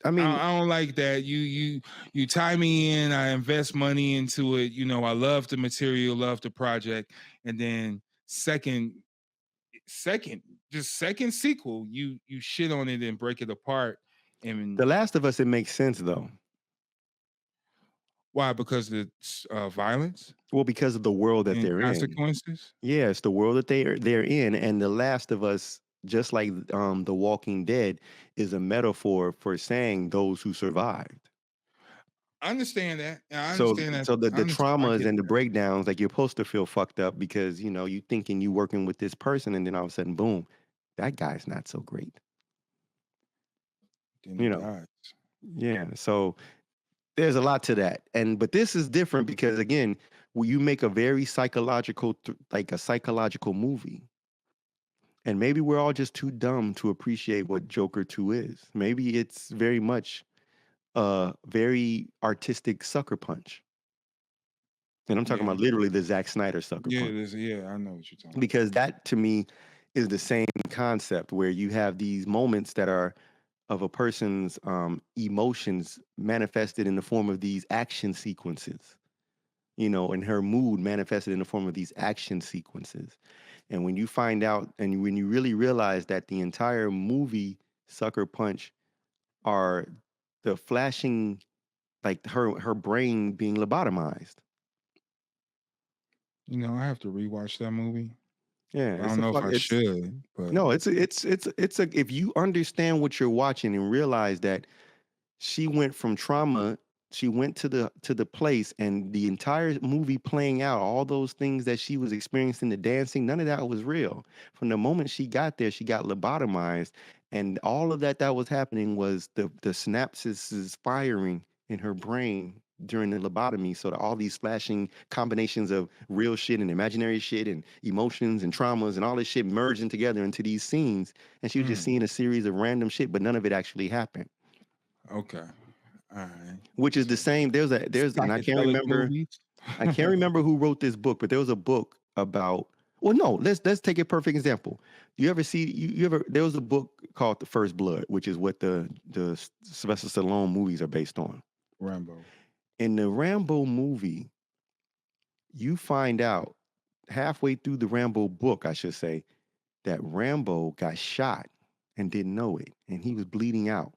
I mean, I don't like that. You tie me in. I invest money into it. You know, I love the material, love the project, and then second sequel, you shit on it and break it apart. And The Last of Us, it makes sense though. Why? Because it's violence. Well, because of the world that they're consequences? in. Yeah, it's the world that they're in, and The Last of Us, just like The Walking Dead, is a metaphor for saying those who survived. I understand that. I understand that. So the traumas and the breakdowns, like you're supposed to feel fucked up because you know you thinking you working with this person, and then all of a sudden, boom, that guy's not so great. You know, yeah. So there's a lot to that, but this is different because again, you make a very psychological, like a psychological movie. And maybe we're all just too dumb to appreciate what Joker 2 is. Maybe it's very much a very artistic sucker punch. And I'm talking about literally the Zack Snyder sucker punch. Yeah, I know what you're talking about. Because that to me is the same concept where you have these moments that are of a person's emotions manifested in the form of these action sequences. You know, and her mood manifested in the form of these action sequences. And when you find out and when you really realize that the entire movie Sucker Punch are the flashing, like her brain being lobotomized. You know, I have to rewatch that movie. Yeah, I don't know if I should. But no, it's if you understand what you're watching and realize that she went from trauma. She went to the place, and the entire movie playing out, all those things that she was experiencing, the dancing, none of that was real. From the moment she got there, she got lobotomized, and all of that was happening was the synapses firing in her brain during the lobotomy. So all these flashing combinations of real shit and imaginary shit and emotions and traumas and all this shit merging together into these scenes, and she was just seeing a series of random shit, but none of it actually happened. Okay. All right. Which is the same. There's and I can't remember. I can't remember who wrote this book, but there was a book about. Well, no, let's take a perfect example. You ever see? You ever? There was a book called The First Blood, which is what the Sylvester Stallone movies are based on. Rambo. In the Rambo movie, you find out halfway through the Rambo book, I should say, that Rambo got shot and didn't know it, and he was bleeding out.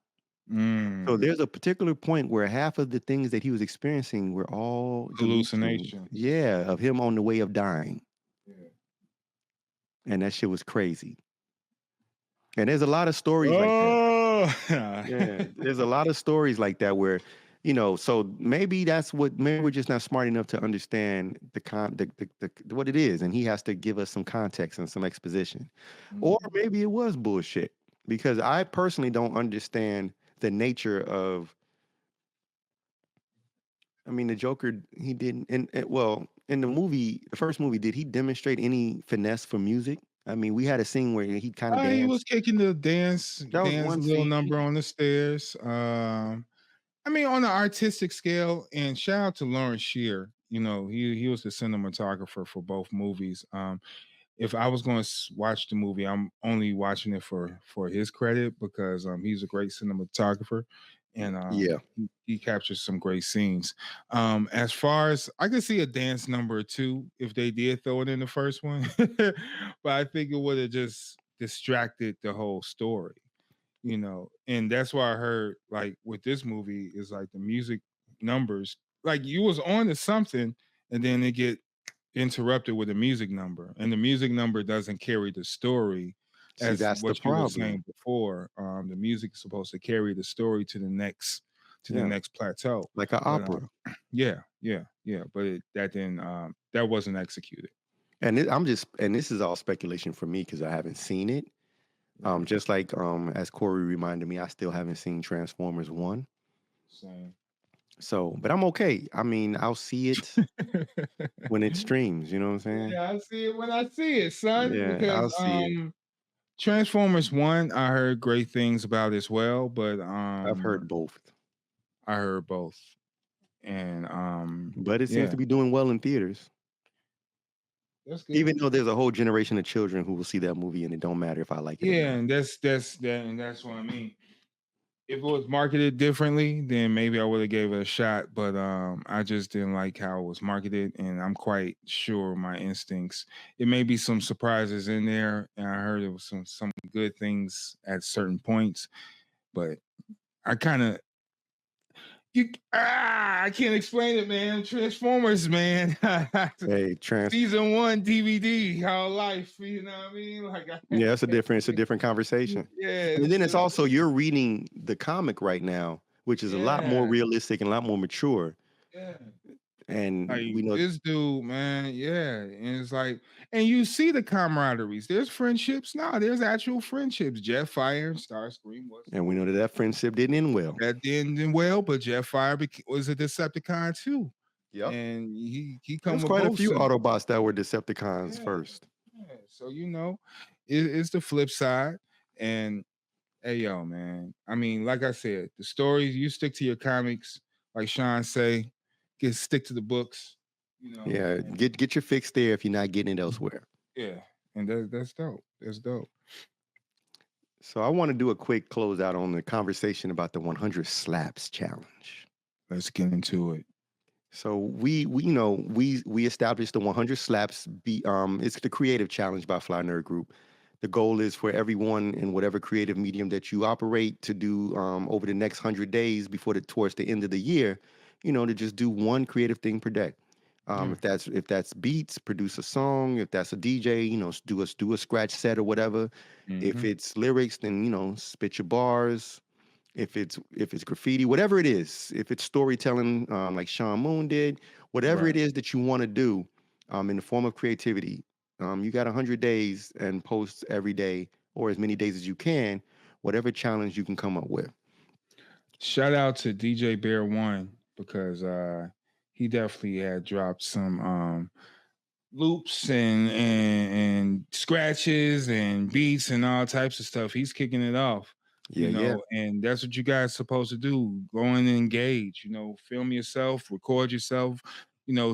So there's a particular point where half of the things that he was experiencing were all hallucinations. Yeah, of him on the way of dying. Yeah. And that shit was crazy. And there's a lot of stories like that. Yeah, there's a lot of stories like that where, you know, so maybe maybe we're just not smart enough to understand what it is, and he has to give us some context and some exposition. Or maybe it was bullshit, because I personally don't understand the nature of, I mean, the Joker, he didn't, in the movie, the first movie, did he demonstrate any finesse for music? I mean, we had a scene where he kind of He was danced. kicking the dance That was one little scene. number on the stairs. I mean, on the artistic scale, and shout out to Lawrence Shear. You know, he was the cinematographer for both movies. If I was going to watch the movie, I'm only watching it for his credit because he's a great cinematographer, and Yeah. he captures some great scenes. As far as I could see a dance number or two if they did throw it in the first one, but I think it would have just distracted the whole story, you know. And that's why I heard like with this movie is like the music numbers, like you was on to something, and then they get interrupted with a music number, and the music number doesn't carry the story See, as that's the what you were problem. saying before. The music is supposed to carry the story to the next plateau, like an but opera. yeah, but that didn't that wasn't executed. And this is all speculation for me because I haven't seen it. Just like as Corey reminded me, I still haven't seen Transformers 1. Same. So, but I'm okay. I mean, I'll see it when it streams, you know what I'm saying? Yeah, I see it when I see it, son. Yeah, Because I'll see it. Transformers 1, I heard great things about as well, but I've heard both. I heard both. And but it seems to be doing well in theaters. That's good. Even though there's a whole generation of children who will see that movie and it don't matter if I like it. Yeah, and that's what I mean. If it was marketed differently, then maybe I would have gave it a shot. But I just didn't like how it was marketed, and I'm quite sure my instincts. It may be some surprises in there, and I heard there was some good things at certain points, but I kind of I can't explain it, man. Transformers, man. Hey, Season 1 DVD, How Life, you know what I mean? Like, yeah, it's a different conversation. Yeah, and then it's also you're reading the comic right now, which is a lot more realistic and a lot more mature. Yeah. And like, we know this dude, man, and it's like, and you see the camaraderies. There's friendships. No, there's actual friendships. Jetfire and Starscream was. And we know that friendship didn't end well. That didn't end well, but Jetfire was a Decepticon too. Yeah, and he There's quite a few Autobots that were Decepticons first. Yeah. So you know, it's the flip side. And hey, yo, man. I mean, like I said, the stories, you stick to your comics, like Sean say. Stick to the books, you know. Yeah, get your fix there if you're not getting it elsewhere. Yeah, and that's dope. That's dope. So I want to do a quick closeout on the conversation about the 100 slaps challenge. Let's get into it. So we established the 100 slaps. It's the creative challenge by Fly Nerd Group. The goal is for everyone in whatever creative medium that you operate to do over the next 100 days towards the end of the year. To just do one creative thing per day. If that's beats, produce a song. If that's a DJ, do a scratch set or whatever. Mm-hmm. If it's lyrics, then spit your bars. If it's graffiti, whatever it is. If it's storytelling, like Sean Moon did, whatever it is that you want to do, in the form of creativity, you got 100 days and post every day or as many days as you can, whatever challenge you can come up with. Shout out to DJ Bear One, because he definitely had dropped some loops and scratches and beats and all types of stuff. He's kicking it off. And that's what you guys supposed to do. Go and engage, film yourself, record yourself,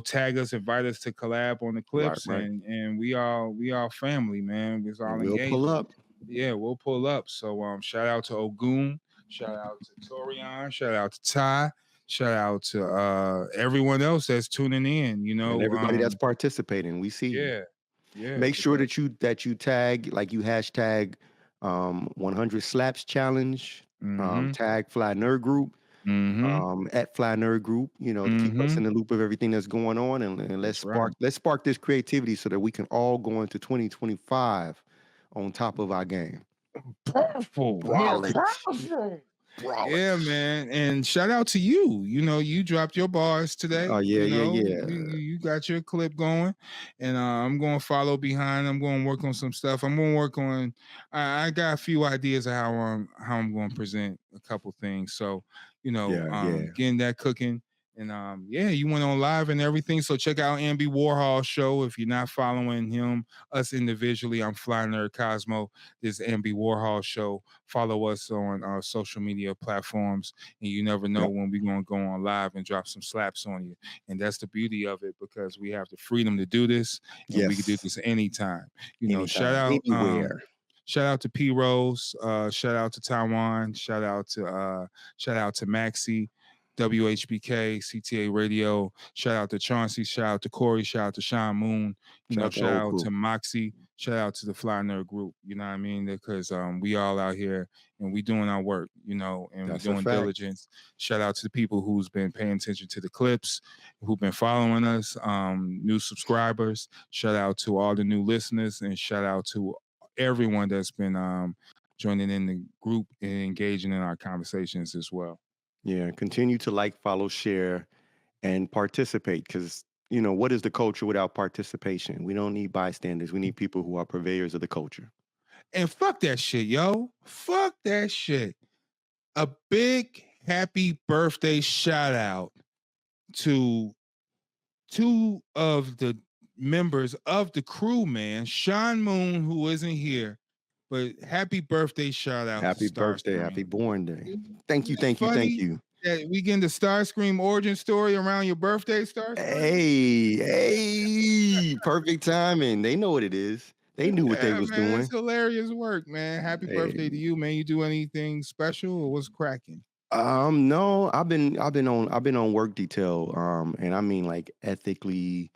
tag us, invite us to collab on the clips. Right. And we all family, man. We're all engaged. We'll pull up. Yeah, we'll pull up. So shout out to Ogun. Shout out to Torian. Shout out to Ty. Shout out to everyone else that's tuning in. And everybody that's participating. We see you. Yeah. Make sure that you tag, like you hashtag 100 slaps challenge. Tag Fly Nerd Group. At Fly Nerd Group. To keep us in the loop of everything that's going on, and let's spark this creativity so that we can all go into 2025 on top of our game. Powerful. Yeah, man. And shout out to you. You dropped your bars today. Oh, yeah. You got your clip going. And I'm going to follow behind. I'm going to work on some stuff. I'm going to work on, I got a few ideas of how I'm going to present a couple things. So, getting that cooking. And yeah, you went on live and everything. So check out Ambi Warhol show. If you're not following him, us individually, I'm Fly Nerd Cosmo. This Ambi Warhol show. Follow us on our social media platforms, and you never know when we're gonna go on live and drop some slaps on you. And that's the beauty of it, because we have the freedom to do this, and we can do this anytime. You know, shout out anywhere. Shout out to P Rose, shout out to Taiwan, shout out to Maxie, WHBK, CTA Radio, shout out to Chauncey, shout out to Corey, shout out to Sean Moon, shout out to Moxie, shout out to the Fly Nerd group, you know what I mean? Because we all out here and we doing our work, you know, and we're doing diligence. Shout out to the people who's been paying attention to the clips, who've been following us, new subscribers. Shout out to all the new listeners, and shout out to everyone that's been joining in the group and engaging in our conversations as well. Yeah, continue to like, follow, share, and participate, because, you know, what is the culture without participation? We don't need bystanders. We need people who are purveyors of the culture. And fuck that shit, yo. Fuck that shit. A big happy birthday shout out to two of the members of the crew, man. Sean Moon, who isn't here, but happy birthday shout out. Happy birthday, happy born day. Thank you. That we getting the Starscream origin story around your birthday, Starscream. Hey, perfect timing. They know what it is. They knew what they was doing. It's hilarious work, man. Happy birthday to you, man. You do anything special, or what's cracking? No, I've been on work detail, and I mean, like, ethically,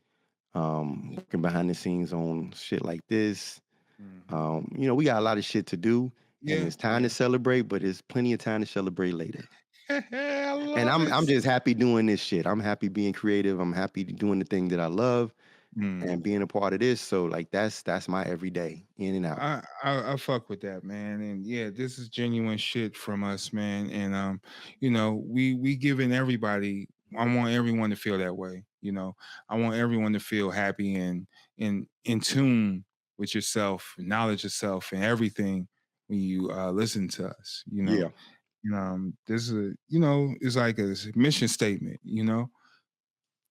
working behind the scenes on shit like this. You know, we got a lot of shit to do, and it's time to celebrate, but there's plenty of time to celebrate later. And I'm just happy doing this shit. I'm happy being creative. I'm happy doing the thing that I love, and being a part of this. So, like, that's my everyday, in and out. I fuck with that, man. And yeah, this is genuine shit from us, man. And you know, we giving everybody. I want everyone to feel that way. You know, I want everyone to feel happy and in tune with yourself, knowledge yourself, and everything when you listen to us. You know. This is it's like a mission statement, you know.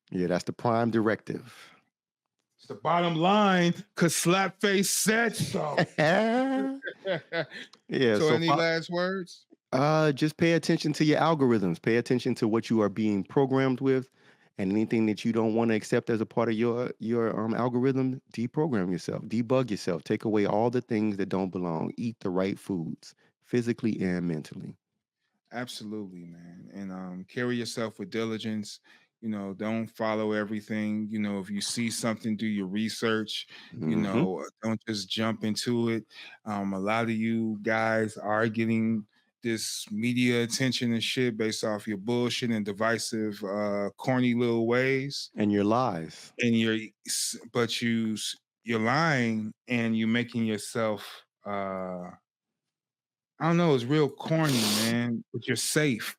Yeah, that's the prime directive. It's the bottom line, cause Slapface said so. Yeah. So any last words? Just pay attention to your algorithms. Pay attention to what you are being programmed with, and anything that you don't want to accept as a part of your algorithm, deprogram yourself, debug yourself, take away all the things that don't belong. Eat the right foods, physically and mentally. Absolutely, man. And carry yourself with diligence. You know, don't follow everything. You know, if you see something, do your research. You know, don't just jump into it. A lot of you guys are getting this media attention and shit based off your bullshit and divisive, corny little ways. And your lies. And you're lying, and you're making yourself I don't know, it's real corny, man, but you're safe.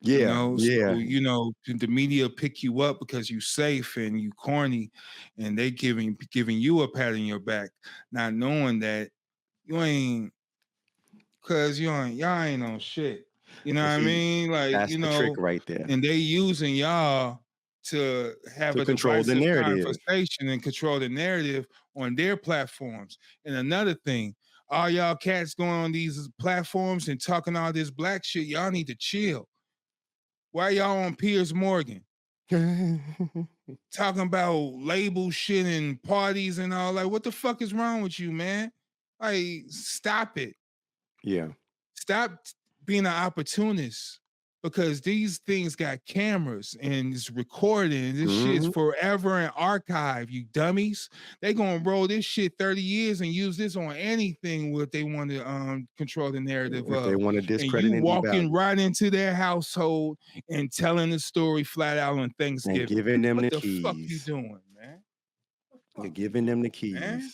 Yeah, you know? So, you know, the media pick you up because you safe and you corny, and they giving you a pat on your back, not knowing that you ain't, cause y'all ain't on shit. You know what I mean? Like, that's you the know, trick right there. And they using y'all to have a control the narrative, conversation and control the narrative on their platforms. And another thing, all y'all cats going on these platforms and talking all this black shit, y'all need to chill. Why y'all on Piers Morgan? Talking about label shit and parties and all, like, what the fuck is wrong with you, man? Like, stop it. Yeah. Stop being an opportunist, because these things got cameras and it's recording. This shit's forever in archive, you dummies. They gonna roll this shit 30 years and use this on anything what they want to control the narrative of. They want to discredit, and you walking right into their household and telling the story flat out on Thanksgiving. And giving them what the keys. What the fuck you doing, man? You're giving them the keys. Man?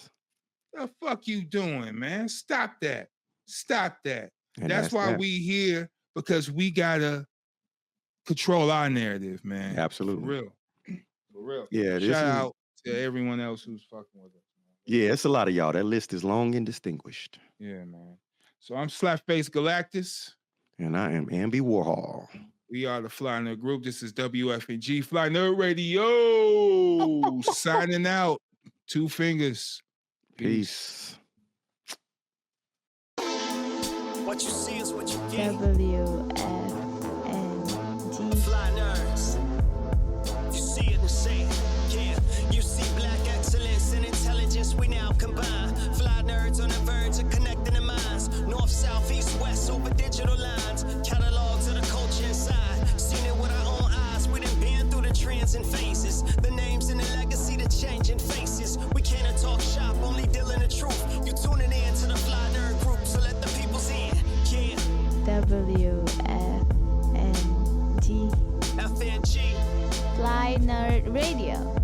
The fuck you doing, man? Stop that. Stop that. And that's why we here, because we gotta control our narrative, man. Absolutely. For real. Yeah. Shout out to everyone else who's fucking with us, man. Yeah, it's a lot of y'all. That list is long and distinguished. Yeah, man. So I'm Slapface Galactus. And I am Ambi Warhol. We are the Fly Nerd Group. This is WFNG Fly Nerd Radio. Signing out. 2 fingers. Peace. What you see is what you get. WFNG. Fly nerds. You see it and say it. Yeah, you see black excellence and intelligence we now combine. Fly nerds on the verge of connecting the minds. North, south, east, west over digital lines. Catalogs of the culture inside. Seen it with our own eyes. We done been through the trends and phases. The names and the legacy, the changing faces. We can't talk shop, only dealing the truth. You tuning in to the Fly Nerd Group, so let the people's in. Yeah. WFNG. FNG. Fly Nerd Radio.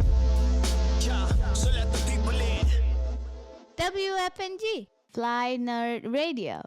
Yeah, so let the people in. WFNG. Fly Nerd Radio.